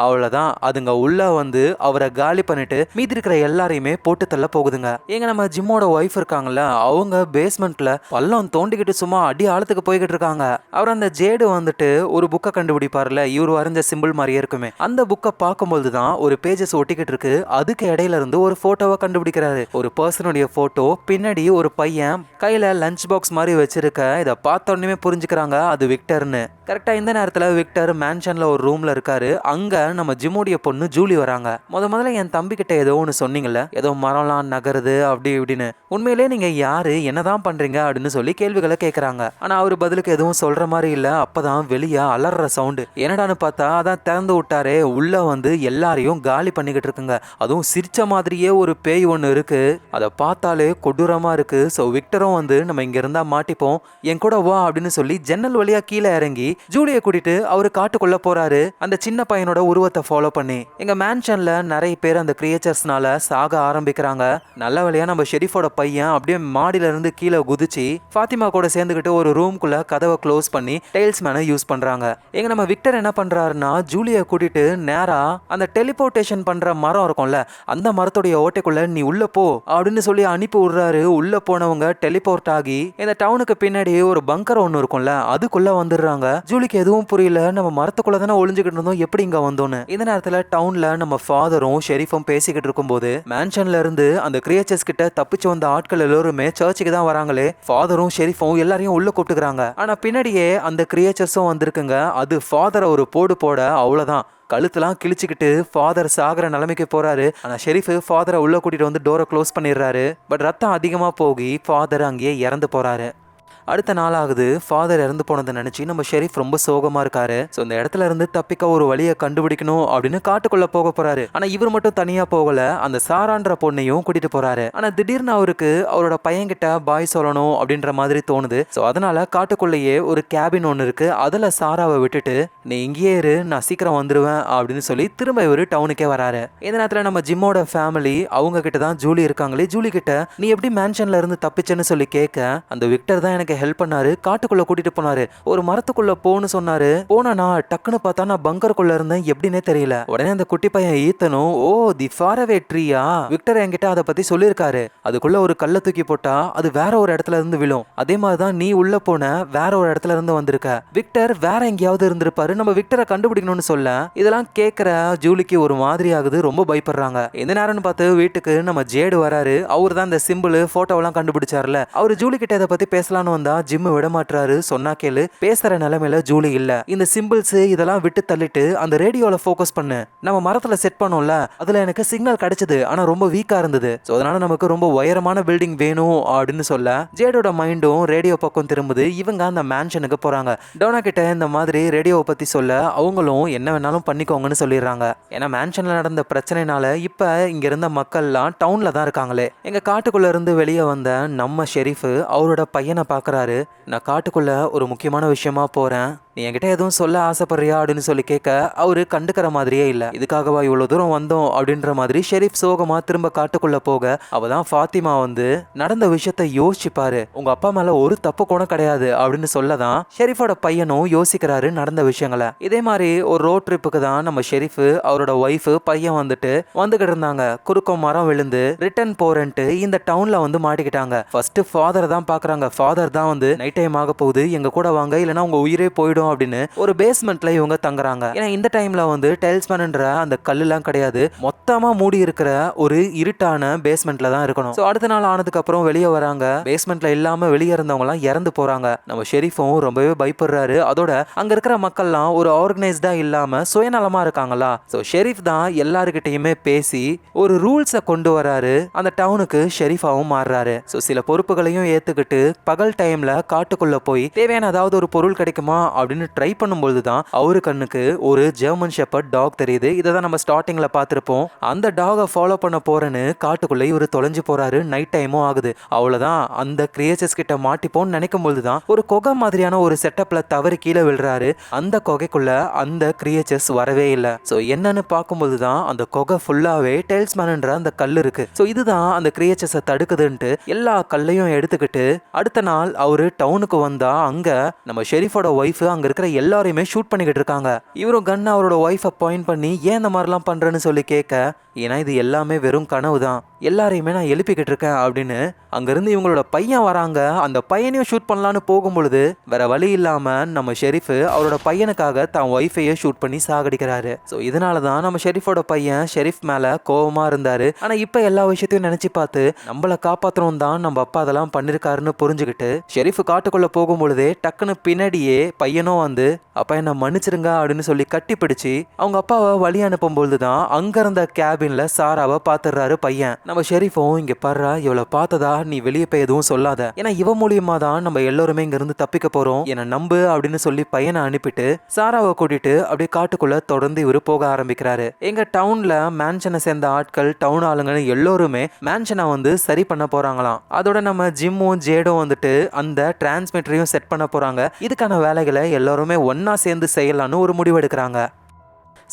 Speaker 1: அவ்வளவுதான், அதுங்க உள்ள வந்து அவரை காலி பண்ணிட்டு மீதி இருக்கிற எல்லாரையுமே போட்டு தள்ள போகுதுங்க. எங்க நம்ம ஜிம்மோட ஒய்ஃப் இருக்காங்கல்ல, அவங்க பேஸ்மெண்ட்ல பள்ளம் தோண்டிக்கிட்டு சும்மா அடி ஆழத்துக்கு போய்கிட்டு இருக்காங்க. அவர் அந்த ஜேடு வந்துட்டு ஒரு புக்கை கண்டுபிடிப்பார்ல, இவர் வரைஞ்ச சிம்பிள் மாதிரியே இருக்குமே, அந்த புக்கை பார்க்கும்போது தான் ஒரு பேஜஸ் ஒட்டிக்கிட்டு இருக்கு. அதுக்கு இடையில இருந்து ஒரு போட்டோவை கண்டுபிடிக்கிறாரு. ஒரு பர்சனுடைய போட்டோ, பின்னாடி ஒரு பையன் கையில லஞ்ச் பாக்ஸ் மாதிரி வச்சிருக்க. இதை பார்த்த உடனே புரிஞ்சுக்கிறாங்க அது விக்டர்னு. கரெக்டா இந்த நேரத்துல விக்டர் மேன்ஷன்ல ஒரு ரூம்ல இருக்காரு. அங்க நம்ம ஜிம்முடைய பொண்ணு ஜூலி வராங்க. முதல்ல என் தம்பி கிட்ட ஏதோ ஒன்று சொன்னீங்கல்ல, ஏதோ மரம்லாம் நகருது அப்படி இப்படின்னு, உண்மையிலே நீங்க யாரு, என்னதான் பண்றீங்க அப்படின்னு சொல்லி கேள்விகளை கேட்கறாங்க. ஆனா அவரு பதிலுக்கு எதுவும் சொல்ற மாதிரி இல்ல. அப்பதான் வெளியே அலற சவுண்டு. என்னடான்னு பார்த்தா அதான் திறந்து விட்டாரே, உள்ள வந்து எல்லாரையும் காலி பண்ணிக்கிட்டு இருக்குங்க. அதுவும் சிரிச்ச மாதிரியே ஒரு பேய் ஒன்று இருக்கு. அதை பார்த்தாலே கொடூரமா இருக்கு. ஸோ விக்டரும் வந்து நம்ம இங்க இருந்தா மாட்டிப்போம், என் கூட வா அப்படின்னு சொல்லி ஜன்னல் வழியா கீழே இறங்கி ஜூலியை கூட்டிட்டு அவரு காட்டுக்குள்ள போறாரு. அந்த சின்ன பையனோட உருவத்தை ஃபாலோ பண்ணி எங்க மேன்ஷன்ல நிறைய பேர் அந்த கிரியேச்சர்ஸ்னால சாக ஆரம்பிக்கிறாங்க. நல்ல வேளையா நம்ம ஷெரீஃபோட பையன் அப்படியே மாடியில இருந்து கீழே குதிச்சு ஃபாத்திமா கூட சேர்ந்துக்கிட்டு ஒரு ரூம்குள்ள கதவை க்ளோஸ் பண்ணி டெய்ல்ஸ் மேனை யூஸ் பண்றாங்க. எங்க நம்ம விக்டர் என்ன பண்றாருன்னா ஜூலியை கூட்டிட்டு நேரா அந்த டெலிபோர்டேஷன் பண்ற மரம் இருக்கும்ல, அந்த மரத்துடைய ஓட்டைக்குள்ள நீ உள்ள போ அப்படின்னு சொல்லி அனுப்பி விடுறாரு. உள்ள போனவங்க டெலிபோர்ட் ஆகி இந்த டவுனுக்கு பின்னாடி ஒரு பங்கர் ஒன்று இருக்கும்ல, அதுக்குள்ள வந்துடுறாங்க. ஜூலிக்கு எதுவும் புரியல, நம்ம மரத்துக்குள்ள தானே ஒளிஞ்சுக்கிட்டு இருந்தோம், எப்படி இங்க வந்தோன்னு. இந்த நேரத்துல டவுன்ல நம்ம ஃபாதரும் ஷெரீஃபும் பேசிக்கிட்டு இருக்கும்போது மேன்ஷன்ல இருந்து அந்த கிரியேச்சர்ஸ் கிட்ட தப்பிச்சு வந்த ஆட்கள் எல்லாருமே சர்ச்சுக்கு தான் வராங்களே. ஃபாதரும் ஷெரீஃபும் எல்லாரையும் உள்ள கூப்பிட்டுக்கிறாங்க. ஆனா பின்னாடியே அந்த கிரியேச்சர்ஸும் வந்திருக்குங்க. அது ஃபாதரை ஒரு போடு போட அவ்வளவுதான், கழுத்தெல்லாம் கிழிச்சுக்கிட்டு ஃபாதர் சாகிற நிலைமைக்கு போறாரு. ஆனா ஷெரீஃப் ஃபாதரை உள்ள கூட்டிட்டு வந்து டோரை க்ளோஸ் பண்ணிடுறாரு. பட் ரத்தம் அதிகமா போகி ஃபாதர் அங்கேயே இறந்து போறாரு. அடுத்த நாள் ஆகுது. ஃபாதர் இறந்து போனதை நினைச்சு நம்ம ஷெரீஃப் ரொம்ப சோகமா இருக்காரு. ஸோ இந்த இடத்துல இருந்து தப்பிக்க ஒரு வழியை கண்டுபிடிக்கணும் அப்படின்னு காட்டுக்குள்ள போக போறாரு. ஆனா இவர் மட்டும் தனியா போகல, அந்த சாரான்ற பொண்ணையும் கூட்டிட்டு போறாரு. ஆனா திடீர்னு அவருக்கு அவரோட பையன்கிட்ட பாய் சொல்லணும் அப்படின்ற மாதிரி தோணுது. ஸோ அதனால காட்டுக்குள்ளேயே ஒரு கேபின் ஒன்று இருக்கு, அதுல சாராவை விட்டுட்டு நீ இங்கேயே இரு, நான் சீக்கிரம் வந்துருவேன் அப்படின்னு சொல்லி திரும்ப இவரு டவுனுக்கே வராரு. இந்த நேரத்துல நம்ம ஜிம்மோட ஃபேமிலி அவங்க கிட்ட தான் ஜூலி இருக்காங்களே. ஜூலி கிட்ட நீ எப்படி மேன்ஷன்ல இருந்து தப்பிச்சேன்னு சொல்லி கேட்க, அந்த விக்டர் தான் எனக்கு ஹெல்ப் பண்ணாரு, காட்டுக்குள்ள கூட்டிட்டு போனாரு, ஒரு மரத்துக்குள்ள போன்னு சொன்னாரு. போனா டக்குன்னு பார்த்தா நான் பங்கருக்குள்ள இருந்தேன், எப்படின்னே தெரியல. உடனே அந்த குட்டி பையன் ஈத்தனும், ஓ தி ஃபாரவே ட்ரீயா, விக்டர் என்கிட்ட அதை பத்தி சொல்லியிருக்காரு, அதுக்குள்ள ஒரு கல்லை தூக்கி போட்டா அது வேற ஒரு இடத்துல இருந்து விழும், அதே மாதிரிதான் நீ உள்ள போன வேற ஒரு இடத்துல இருந்து வந்திருக்க, விக்டர் வேற எங்கேயாவது இருந்திருப்பாரு, நம்ம விக்டரை கண்டுபிடிக்கணும்னு சொல்ல. இதெல்லாம் கேட்கிற ஜூலிக்கு ஒரு மாதிரி ஆகுது, ரொம்ப பயப்படுறாங்க. எந்த நேரம்னு பார்த்து வீட்டுக்கு நம்ம ஜேடு வராரு. அவர் தான் இந்த சிம்பிள் போட்டோவெல்லாம் கண்டுபிடிச்சாருல, அவரு ஜூலி கிட்ட இதை பத்தி பேசலான்னு வந்தா ஜிம் விட மாட்டாரு. சொன்னா கேளு, பேசுற நிலைமையில ஜூலி இல்ல. இந்த சிம்பிள்ஸ் இதெல்லாம் விட்டு தள்ளிட்டு அந்த ரேடியோல ஃபோக்கஸ் பண்ணு, நம்ம மரத்துல செட் பண்ணோம்ல, அதுல எனக்கு சிக்னல் கிடைச்சது, ஆனா ரொம்ப வீக்கா இருந்தது, சோ அதனால நமக்கு ரொம்ப உயரமான பில்டிங் வேணும் அப்படின்னு சொல்ல ஜேடோட மைண்டும் ரேடியோ பக்கம் திரும்புது. இவங்க அந்த மேன்ஷனுக்கு போறாங்க. டோனா கிட்ட இந்த மாதிரி ரேடியோவை பத்தி சொல்ல அவங்களும் என்ன வேணாலும் பண்ணிக்கோங்கன்னு சொல்லிடுறாங்க. ஏன்னா மேன்ஷன்ல நடந்த பிரச்சனைனால இப்ப இங்க இருந்த மக்கள்லாம் டவுன்ல தான் இருக்காங்களே. எங்க காட்டுக்குள்ள இருந்து வெளியே வந்த நம்ம ஷெரீஃப் அவரோட பையனை பாக்குறாரு. நான் காட்டுக்குள்ள ஒரு முக்கியமான விஷயமா போறேன், நீ என்கிட்ட எதுவும் சொல்ல ஆசைப்படுறியா அப்படின்னு சொல்லி கேட்க அவரு கண்டுக்கிற மாதிரியே இல்ல. இதுக்காகவா இவ்வளவு தூரம் வந்தோம் அப்படின்ற மாதிரி ஷெரீஃப் சோகமா திரும்ப காட்டுக்குள்ள போக அவதான் ஃபாத்திமா வந்து நடந்த விஷயத்த யோசிச்சுப்பாரு, உங்க அப்பா மேல ஒரு தப்பு கூட கிடையாது அப்படின்னு சொல்லதான் ஷெரீஃபோட பையனும் யோசிக்கிறாரு நடந்த விஷயங்களை. இதே மாதிரி ஒரு ரோட் ட்ரிப்புக்கு தான் நம்ம ஷெரீஃப் அவரோட ஒய்ஃப் பையன் வந்துகிட்டு இருந்தாங்க. குறுக்கம் மரம் விழுந்து ரிட்டர்ன் போறேன்ட்டு இந்த டவுன்ல வந்து மாட்டிக்கிட்டாங்க. ஃபர்ஸ்ட் ஃபாதர் தான் பாக்குறாங்க. ஃபாதர் தான் வந்து நைட் டைம் ஆக போகுது, எங்க கூட வாங்க இல்லைன்னா உங்க உயிரே போயிடும் முடியும் அப்படின்னு ஒரு பேஸ்மெண்ட்ல இவங்க தங்குறாங்க. ஏன்னா இந்த டைம்ல வந்து டெல்ஸ்மேன்ன்ற அந்த கல்லுலாம் கிடையாது, மொத்தமா மூடி இருக்கிற ஒரு இருட்டான பேஸ்மெண்ட்ல தான் இருக்கணும். சோ அடுத்த நாள் ஆனதுக்கு அப்புறம் வெளியே வராங்க. பேஸ்மெண்ட்ல இல்லாம வெளியே இருந்தவங்க எல்லாம் இறந்து போறாங்க. நம்ம ஷெரீஃபும் ரொம்பவே பயப்படுறாரு. அதோட அங்க இருக்கிற மக்கள்லாம் ஒரு ஆர்கனைஸ்டா இல்லாம சுயநலமா இருக்காங்களா. சோ ஷெரீஃப் தான் எல்லாருக்கிட்டையுமே பேசி ஒரு ரூல்ஸை கொண்டு வராரு. அந்த டவுனுக்கு ஷெரீஃபாவும் மாறுறாரு. சோ சில பொறுப்புகளையும் ஏத்துக்கிட்டு பகல் டைம்ல காட்டுக்குள்ள போய் தேவையான ஏதாவது ஒரு பொருள் கிடைக்குமா அப்படின்னு ட்ரை பண்ணும்போது தான் அவரு கண்ணுக்கு ஒரு ஜெர்மன் ஷெப்பர்ட் டாக் தெரியுது. இதை தான் நம்ம ஸ்டார்டிங்ல பார்த்திருப்போம். அந்த டாகை ஃபாலோ பண்ண போறேன்னு காட்டுக்குள்ள இவரு தொலைஞ்சு போறாரு. நைட் டைமும் ஆகுது. அவ்வளவுதான், அந்த கிரியேச்சர்ஸ் கிட்ட மாட்டிப்போன்னு நினைக்கும் போதுதான் ஒரு குகை மாதிரியான ஒரு செட்டப்ல தவறி கீழே விழுறாரு. அந்த குகைக்குள்ள அந்த கிரியேச்சர்ஸ் வரவே இல்லை. சோ என்னன்னு பார்க்கும்போது தான் அந்த குகை ஃபுல்லாவே டெல்ஸ்மேன்ன்ற அந்த கல் இருக்கு. சோ இதுதான் அந்த கிரியேச்சர்ஸை தடுக்குதுன்ட்டு எல்லா கல்லையும் எடுத்துக்கிட்டு அடுத்த நாள் அவரு டவுனுக்கு வந்தா அங்க நம்ம ஷெரீஃபோட ஒய்ஃப் அங்க இருக்கிற எல்லாரையுமே ஷூட் பண்ணிக்கிட்டு இருக்காங்க. இவரும் கன் அவரோட ஒய்ஃபை பாயிண்ட் பண்ணி ஏன் இந்த மாதிரிலாம் பண்றேன்னு சொல்லி கேட்க, ஏன்னா இது எல்லாமே வெறும் கனவு தான், எல்லாரையுமே நான் எழுப்பிக்கிட்டு இருக்கேன் அப்படின்னு அங்கிருந்து இவங்களோட பையன் வராங்க. அந்த பையனையும் ஷூட் பண்ணலான்னு போகும்பொழுது வேற வழி இல்லாம நம்ம ஷெரீஃப் அவரோட பையனுக்காக தான் ஒய்ஃபையே ஷூட் பண்ணி சாகடிக்கிறாரு. ஸோ இதனால தான் நம்ம ஷெரீஃபோட பையன் ஷெரீஃப் மேல கோவமா இருந்தாரு. ஆனா இப்ப எல்லா விஷயத்தையும் நினைச்சு பார்த்து நம்மளை காப்பாற்றணும் தான் நம்ம அப்பா அதெல்லாம் பண்ணிருக்காருன்னு புரிஞ்சுக்கிட்டு ஷெரீஃப் காட்டுக்குள்ள போகும்பொழுதே டக்குன்னு பின்னாடியே பையனும் வந்து அப்பா என்ன மன்னிச்சிருங்க அப்படின்னு சொல்லி கட்டி பிடிச்சி அவங்க அப்பாவை வழி அனுப்பும்பொழுது தான் அங்க இருந்த கேபின்ல சாராவை பாத்துறாரு பையன். நம்ம ஷெரீஃபும் இங்க பாரு இவளை பார்த்ததா நீ வெளியே போய் எதுவும் சொல்லாத, ஏன்னா இவ மூலியமா தான் நம்ம எல்லாருமே இங்க இருந்து தப்பிக்க போறோம், என்ன நம்பு அப்படின்னு சொல்லி பையனை அனுப்பிட்டு சாராவை கூட்டிட்டு அப்படியே காட்டுக்குள்ள தொடர்ந்து இவரு போக ஆரம்பிக்கிறாரு. எங்க டவுன்ல மேன்ஷனை சேர்ந்த ஆட்கள் டவுன் ஆளுங்க எல்லோருமே மேன்ஷனை வந்து சரி பண்ண போறாங்களாம். அதோட நம்ம ஜிம்மும் ஜேடும் வந்துட்டு அந்த டிரான்ஸ்மிட்டரையும் செட் பண்ண போறாங்க. இதுக்கான வேலைகளை எல்லாருமே ஒன்னா சேர்ந்து செய்யலான்னு ஒரு முடிவு எடுக்கிறாங்க.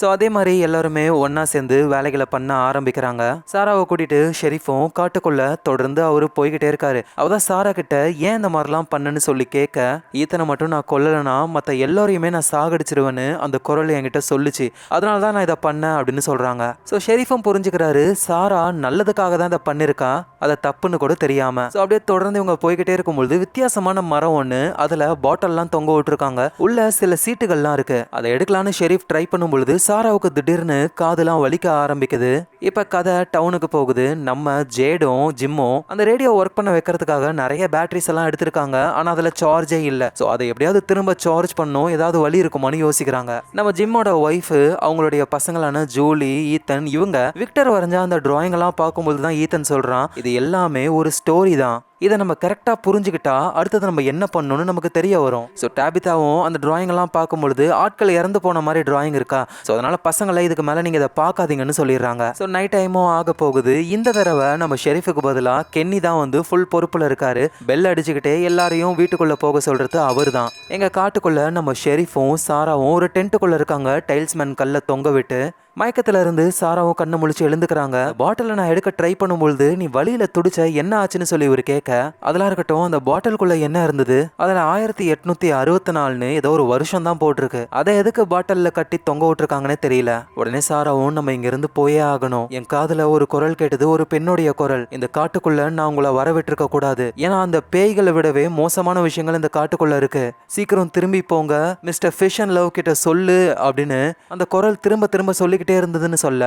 Speaker 1: ஸோ அதே மாதிரி எல்லாருமே ஒன்றா சேர்ந்து வேலைகளை பண்ண ஆரம்பிக்கிறாங்க. சாராவை கூட்டிட்டு ஷெரீஃபும் காட்டுக்குள்ள தொடர்ந்து அவரு போய்கிட்டே இருக்காரு. அவதான் சாரா கிட்ட ஏன் இந்த மாதிரிலாம் பண்ணுன்னு சொல்லி கேட்க, ஈத்தனை மட்டும் நான் கொல்லலைன்னா மற்ற எல்லாரையுமே நான் சாகடிச்சிருவேன்னு அந்த குரல் என்கிட்ட சொல்லுச்சு, அதனால தான் நான் இதை பண்ணேன் அப்படின்னு சொல்றாங்க. ஸோ ஷெரீஃபும் புரிஞ்சுக்கிறாரு சாரா நல்லதுக்காக தான் இதை பண்ணிருக்கா, அதை தப்புன்னு கூட தெரியாம. ஸோ அப்படியே தொடர்ந்து இவங்க போய்கிட்டே இருக்கும்பொழுது வித்தியாசமான மரம் ஒன்று, அதுல பாட்டில்லாம் தொங்க விட்டுருக்காங்க. உள்ள சில சீட்டுகள்லாம் இருக்கு. அதை எடுக்கலான்னு ஷெரீஃப் ட்ரை பண்ணும்பொழுது சாராவுக்கு திடீர்னு காதெல்லாம் வலிக்க ஆரம்பிக்குது. இப்ப கதை டவுனுக்கு போகுது. நம்ம ஜேடும் ஜிம்மும் அந்த ரேடியோ ஒர்க் பண்ண வைக்கிறதுக்காக நிறைய பேட்டரிஸ் எல்லாம் எடுத்திருக்காங்க. ஆனா அதுல சார்ஜே இல்ல. சோ அதை எப்படியாவது திரும்ப சார்ஜ் பண்ணும், ஏதாவது வழி இருக்குமான்னு யோசிக்கிறாங்க. நம்ம ஜிம்மோட ஒய்ஃப் அவங்களுடைய பசங்களான ஜூலி, ஈத்தன், இவங்க விக்டர் வரைஞ்ச அந்த டிராயிங் எல்லாம் பார்க்கும்போது தான் ஈத்தன் சொல்றான், இது எல்லாமே ஒரு ஸ்டோரி தான், இதை நம்ம கரெக்டாக புரிஞ்சுக்கிட்டா அடுத்தது நம்ம என்ன பண்ணணும்னு நமக்கு தெரிய வரும். ஸோ டேபிதாவும் அந்த டிராயிங் எல்லாம் பார்க்கும்பொழுது ஆட்கள் இறந்து போன மாதிரி டிராயிங் இருக்கா, ஸோ அதனால பசங்களை இதுக்கு மேலே நீங்கள் இதை பார்க்காதீங்கன்னு சொல்லிடுறாங்க. ஸோ நைட் டைமும் ஆக போகுது. இந்த தடவை நம்ம ஷெரீஃபுக்கு பதிலாக கென்னி தான் வந்து ஃபுல் பொறுப்பில் இருக்காரு. பெல் அடிச்சுக்கிட்டே எல்லாரையும் வீட்டுக்குள்ளே போக சொல்றது அவர் தான். எங்கள் காட்டுக்குள்ள நம்ம ஷெரீஃபும் சாராவும் ஒரு டென்ட்டுக்குள்ளே இருக்காங்க. டைல்ஸ்மேன் கல்லை தொங்க விட்டு மயக்கத்துல இருந்து சாராவும் கண்ணை முழிச்சு எழுந்துக்கிறாங்க. பாட்டில நான் எடுக்க ட்ரை பண்ணும்பொழுது நீ வழியில துடிச்ச, என்ன ஆச்சுன்னு சொல்லி இவர் கேட்க, அதெல்லாம் இருக்கட்டும் அந்த பாட்டிலுக்குள்ள என்ன இருந்தது, அதுல 1864 ஏதோ ஒரு வருஷம் தான் போட்டிருக்கு, அதை எதுக்கு பாட்டில்ல கட்டி தொங்க விட்டுருக்காங்கன்னே தெரியல. உடனே சாராவும் நம்ம இங்க இருந்து போயே ஆகணும், என் காதுல ஒரு குரல் கேட்டது, ஒரு பெண்ணுடைய குரல், இந்த காட்டுக்குள்ள நான் உங்களை வரவிட்டிருக்க கூடாது, ஏன்னா அந்த பேய்களை விடவே மோசமான விஷயங்கள் இந்த காட்டுக்குள்ள இருக்கு, சீக்கிரம் திரும்பி போங்க மிஸ்டர் ஃபிஷ் அண்ட் லவ் கிட்ட சொல்லு அப்படின்னு அந்த குரல் திரும்ப திரும்ப சொல்லி இருந்ததுன்னு சொல்ல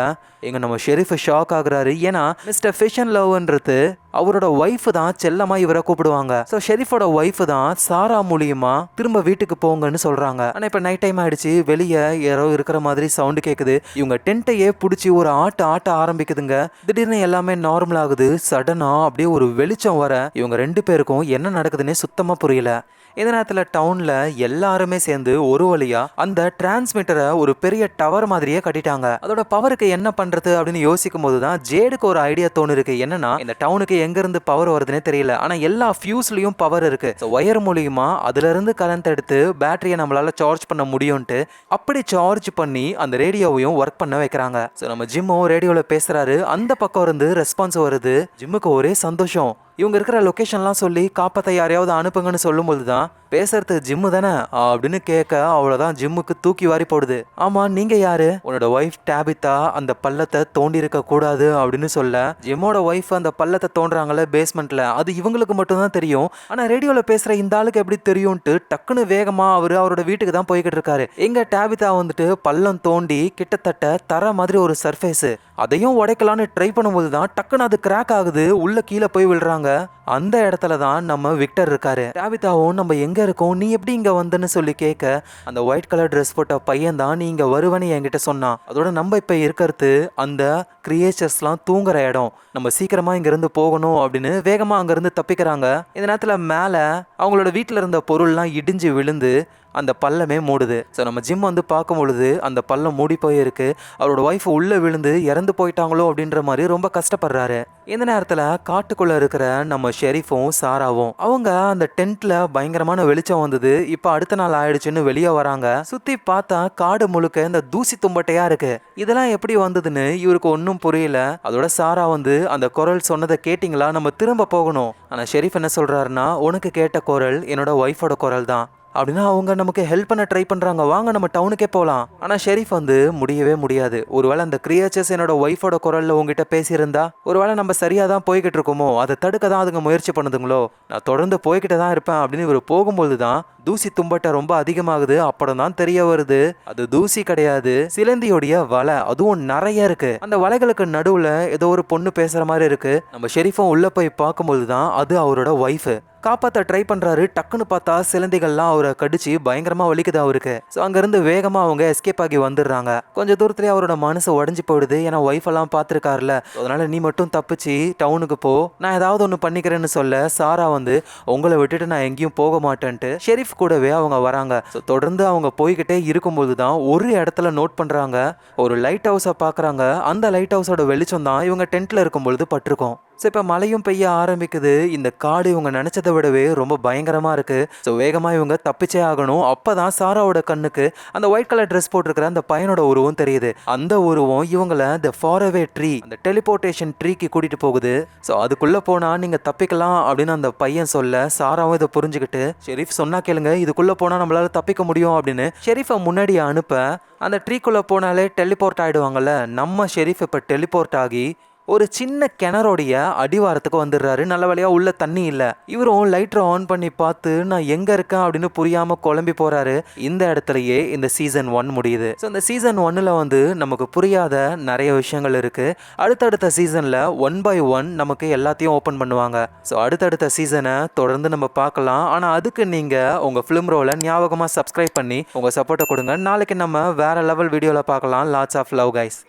Speaker 1: எங்க நம்ம ஷெரீஃப் ஷாக் ஆகுறாரு. ஏன்னா மிஸ்டர் ஃபிஷ் அண்ட் லவ்ன்றது அவரோட ஒய்ஃப் தான் செல்லமா இவரை கூப்பிடுவாங்க. ஸோ ஷெரீஃபோட ஒய்ஃப் தான் சாரா மூலியமா திரும்ப வீட்டுக்கு போங்கன்னு சொல்றாங்க. ஆனா இப்ப நைட் டைம் ஆயிடுச்சு, வெளியே யாரோ இருக்கிற மாதிரி சவுண்ட் கேக்குது. இவங்க டென்ட்டையே பிடிச்சி ஒரு ஆட்ட ஆரம்பிக்குதுங்க. திடீர்னு எல்லாமே நார்மல் ஆகுது. சடனா அப்படியே ஒரு வெளிச்சம் வர இவங்க ரெண்டு பேருக்கும் என்ன நடக்குதுன்னே சுத்தமா புரியல. இந்த நேரத்தில் டவுன்ல எல்லாருமே சேர்ந்து ஒரு வழியா அந்த டிரான்ஸ்மிட்டரை ஒரு பெரிய டவர் மாதிரியே கட்டிட்டாங்க. அதோட பவருக்கு என்ன பண்றது அப்படின்னு யோசிக்கும் போதுதான் ஜேடுக்கு ஒரு ஐடியா தோணிருக்கு. என்னன்னா இந்த டவுனுக்கு எங்க இருந்து பவர் வருதுன்னே தெரியல, ஆனா எல்லா ஃபியூஸ்லயும் பவர் இருக்கு, ஒயர் மூலியமா அதுல இருந்து கரண்ட் எடுத்து பேட்டரியை நம்மளால சார்ஜ் பண்ண முடியும்ட்டு அப்படி சார்ஜ் பண்ணி அந்த ரேடியோவையும் ஒர்க் பண்ண வைக்கிறாங்க. ஸோ நம்ம ஜிம்மும் ரேடியோல பேசுறாரு. அந்த பக்கம் இருந்து ரெஸ்பான்ஸ் வருது. ஜிம்முக்கு ஒரே சந்தோஷம், இவங்க இருக்கிற லொகேஷன்லாம் சொல்லி காப்பாற்ற யாரையாவது அனுப்புங்கன்னு சொல்லும்போது தான் பேசுறது ஜிம்மு தானே அப்படின்னு கேட்க அவ்வளோதான் ஜிம்முக்கு தூக்கி வாரி போடுது. ஆமா நீங்க யாரு? உன்னோட ஒய்ஃப் டேபிதா அந்த பள்ளத்தை தோண்டி இருக்க கூடாது அப்படின்னு சொல்ல ஜிம்மோட ஒய்ஃப் அந்த பள்ளத்தை தோன்றாங்கல்ல பேஸ்மெண்ட்ல, அது இவங்களுக்கு மட்டும் தான் தெரியும். ஆனா ரேடியோல பேசுற இந்த ஆளுக்கு எப்படி தெரியும்ட்டு டக்குன்னு வேகமா அவரோட வீட்டுக்கு தான் போய்கிட்டு இருக்காரு. எங்க டேபிதா வந்துட்டு பள்ளம் தோண்டி கிட்டத்தட்ட தர மாதிரி ஒரு சர்ஃபேஸ் அதையும் உடைக்கலான்னு ட்ரை பண்ணும்போது தான் டக்குன்னு அது கிராக் ஆகுது, உள்ள கீழே போய் விழுறாங்க. அந்த இடத்துல தான் நம்ம விக்டர் இருக்காரு. டேபிதாவும் நம்ம எங்க இருக்கோம், நீ எப்படி இங்க வந்தன்னு சொல்லி கேட்க அந்த ஒயிட் கலர் ட்ரெஸ் போட்ட பையன் தான் நீ இங்க வருவன்னு என்கிட்ட சொன்னான். அதோட நம்ம இப்ப இருக்கிறது அந்த கிரியேச்சர்ஸ்லாம் தூங்குற இடம், நம்ம சீக்கிரமா இங்க இருந்து போகணும் அப்படின்னு வேகமா அங்க இருந்து தப்பிக்கிறாங்க. இந்த நேரத்துல மேல அவங்களோட வீட்டுல இருந்த பொருள்லாம் இடிஞ்சு விழுந்து அந்த பள்ளமே மூடுது. ஸோ நம்ம ஜிம் வந்து பார்க்கும் பொழுது அந்த பள்ளம் மூடி போயிருக்கு. அவரோட ஒய்ஃப் உள்ளே விழுந்து இறந்து போயிட்டாங்களோ அப்படின்ற மாதிரி ரொம்ப கஷ்டப்படுறாரு. இந்த நேரத்தில் காட்டுக்குள்ளே இருக்கிற நம்ம ஷெரீஃபும் சாராவும் அவங்க அந்த டென்ட்ல பயங்கரமான வெளிச்சம் வந்தது. இப்போ அடுத்த நாள் ஆயிடுச்சுன்னு வெளியே வராங்க. சுற்றி பார்த்தா காடு முழுக்க இந்த தூசி தும்பட்டையா இருக்கு. இதெல்லாம் எப்படி வந்ததுன்னு இவருக்கு ஒன்றும் புரியல. அதோட சாரா வந்து அந்த குரல் சொன்னதை கேட்டிங்களா, நம்ம திரும்ப போகணும். ஆனால் ஷெரீஃப் என்ன சொல்றாருன்னா, உனக்கு கேட்ட குரல் என்னோட ஒய்ஃபோட குரல் தான் அப்படின்னா அவங்க நமக்கு ஹெல்ப் பண்ண ட்ரை பண்றாங்க, வாங்க நம்ம டவுனுக்கே போகலாம். ஆனா ஷெரீஃப் வந்து முடியவே முடியாது. ஒருவேளை அந்த கிரியேச்சர்ஸ் என்னோட ஒய்ஃபோட குரல்ல உங்ககிட்ட பேசியிருந்தா ஒருவேளை நம்ம சரியா தான் போய்கிட்டு இருக்கோமோ, அதை தடுக்க தான் அதுங்க முயற்சி பண்ணுதுங்களோ, நான் தொடர்ந்து போய்கிட்டு தான் இருப்பேன் அப்படின்னு இவர் போகும்போது தான் தூசி தும்பட்டை ரொம்ப அதிகமாகுது. அப்புறம் தான் தெரிய வருது அது தூசி கிடையாது, சிலந்தியோடைய வலை, அதுவும் நிறைய இருக்கு. அந்த வலைகளுக்கு நடுவுல ஏதோ ஒரு பொண்ணு பேசுற மாதிரி இருக்கு. நம்ம ஷெரீஃபும் உள்ள போய் பார்க்கும்போது தான் அது அவரோட ஒய்ஃப். காப்பாற்ற ட்ரை பண்றாரு. டக்குன்னு பார்த்தா சிலந்திகள்லாம் அவரை கடிச்சு பயங்கரமா வலிக்குது அவருக்கு. ஸோ அங்கிருந்து வேகமா அவங்க எஸ்கேப் ஆகி வந்துடுறாங்க. கொஞ்சம் தூரத்துலேயே அவரோட மனசு உடஞ்சி போயிடுது. ஏன்னா ஒய்ஃப் எல்லாம் பார்த்துருக்காருல, அதனால நீ மட்டும் தப்பிச்சு டவுனுக்கு போ, நான் ஏதாவது ஒன்று பண்ணிக்கிறேன்னு சொல்ல சாரா வந்து உங்களை விட்டுட்டு நான் எங்கேயும் போக மாட்டேன்ட்டு ஷெரீஃப் கூடவே அவங்க வராங்க. ஸோ தொடர்ந்து அவங்க போய்கிட்டே இருக்கும்போது தான் ஒரு இடத்துல நோட் பண்றாங்க, ஒரு லைட் ஹவுஸை பார்க்குறாங்க. அந்த லைட் ஹவுஸோட வெளிச்சம் தான் இவங்க டென்ட்ல இருக்கும்பொழுது பட்டிருக்கோம். ஸோ இப்போ மழையும் பெய்ய ஆரம்பிக்குது. இந்த காடு இவங்க நினச்சதை விடவே ரொம்ப பயங்கரமாக இருக்குது. ஸோ வேகமாக இவங்க தப்பிச்சே ஆகணும். அப்போ தான் சாராவோட கண்ணுக்கு அந்த ஒயிட் கலர் ட்ரெஸ் போட்டிருக்கிற அந்த பையனோட உருவம் தெரியுது. அந்த உருவம் இவங்களை த ஃபாரவே ட்ரீ, அந்த டெலிபோர்டேஷன் ட்ரீக்கு கூட்டிகிட்டு போகுது. ஸோ அதுக்குள்ளே போனால் நீங்கள் தப்பிக்கலாம் அப்படின்னு அந்த பையன் சொல்ல சாராவும் இதை புரிஞ்சுக்கிட்டு ஷெரீஃப் சொன்னா கேளுங்க, இதுக்குள்ளே போனால் நம்மளால தப்பிக்க முடியும் அப்படின்னு ஷெரீஃபை முன்னாடி அனுப்ப அந்த ட்ரீக்குள்ளே போனாலே டெலிபோர்ட் ஆகிடுவாங்கல்ல. நம்ம ஷெரீஃப் இப்போ டெலிபோர்ட் ஆகி ஒரு சின்ன கிணறோடைய அடிவாரத்துக்கு வந்துடுறாரு. நல்ல வழியா உள்ள தண்ணி இல்லை. இவரும் லைட்டரை ஆன் பண்ணி பார்த்து நான் எங்க இருக்கேன் அப்படின்னு புரியாம குழம்பி போறாரு. இந்த இடத்துலயே இந்த சீசன் 1 முடியுது. ஸோ இந்த சீசன் 1ல வந்து நமக்கு புரியாத நிறைய விஷயங்கள் இருக்கு. அடுத்தடுத்த சீசன்ல 1 by 1 நமக்கு எல்லாத்தையும் ஓப்பன் பண்ணுவாங்க. ஸோ அடுத்தடுத்த சீசனை தொடர்ந்து நம்ம பார்க்கலாம். ஆனா அதுக்கு நீங்க உங்க ஃபிலிம் ரோலை ஞாபகமா சப்ஸ்கிரைப் பண்ணி உங்க சப்போர்ட்டை கொடுங்க. நாளைக்கு நம்ம வேற லெவல் வீடியோல பார்க்கலாம். Lots of love guys.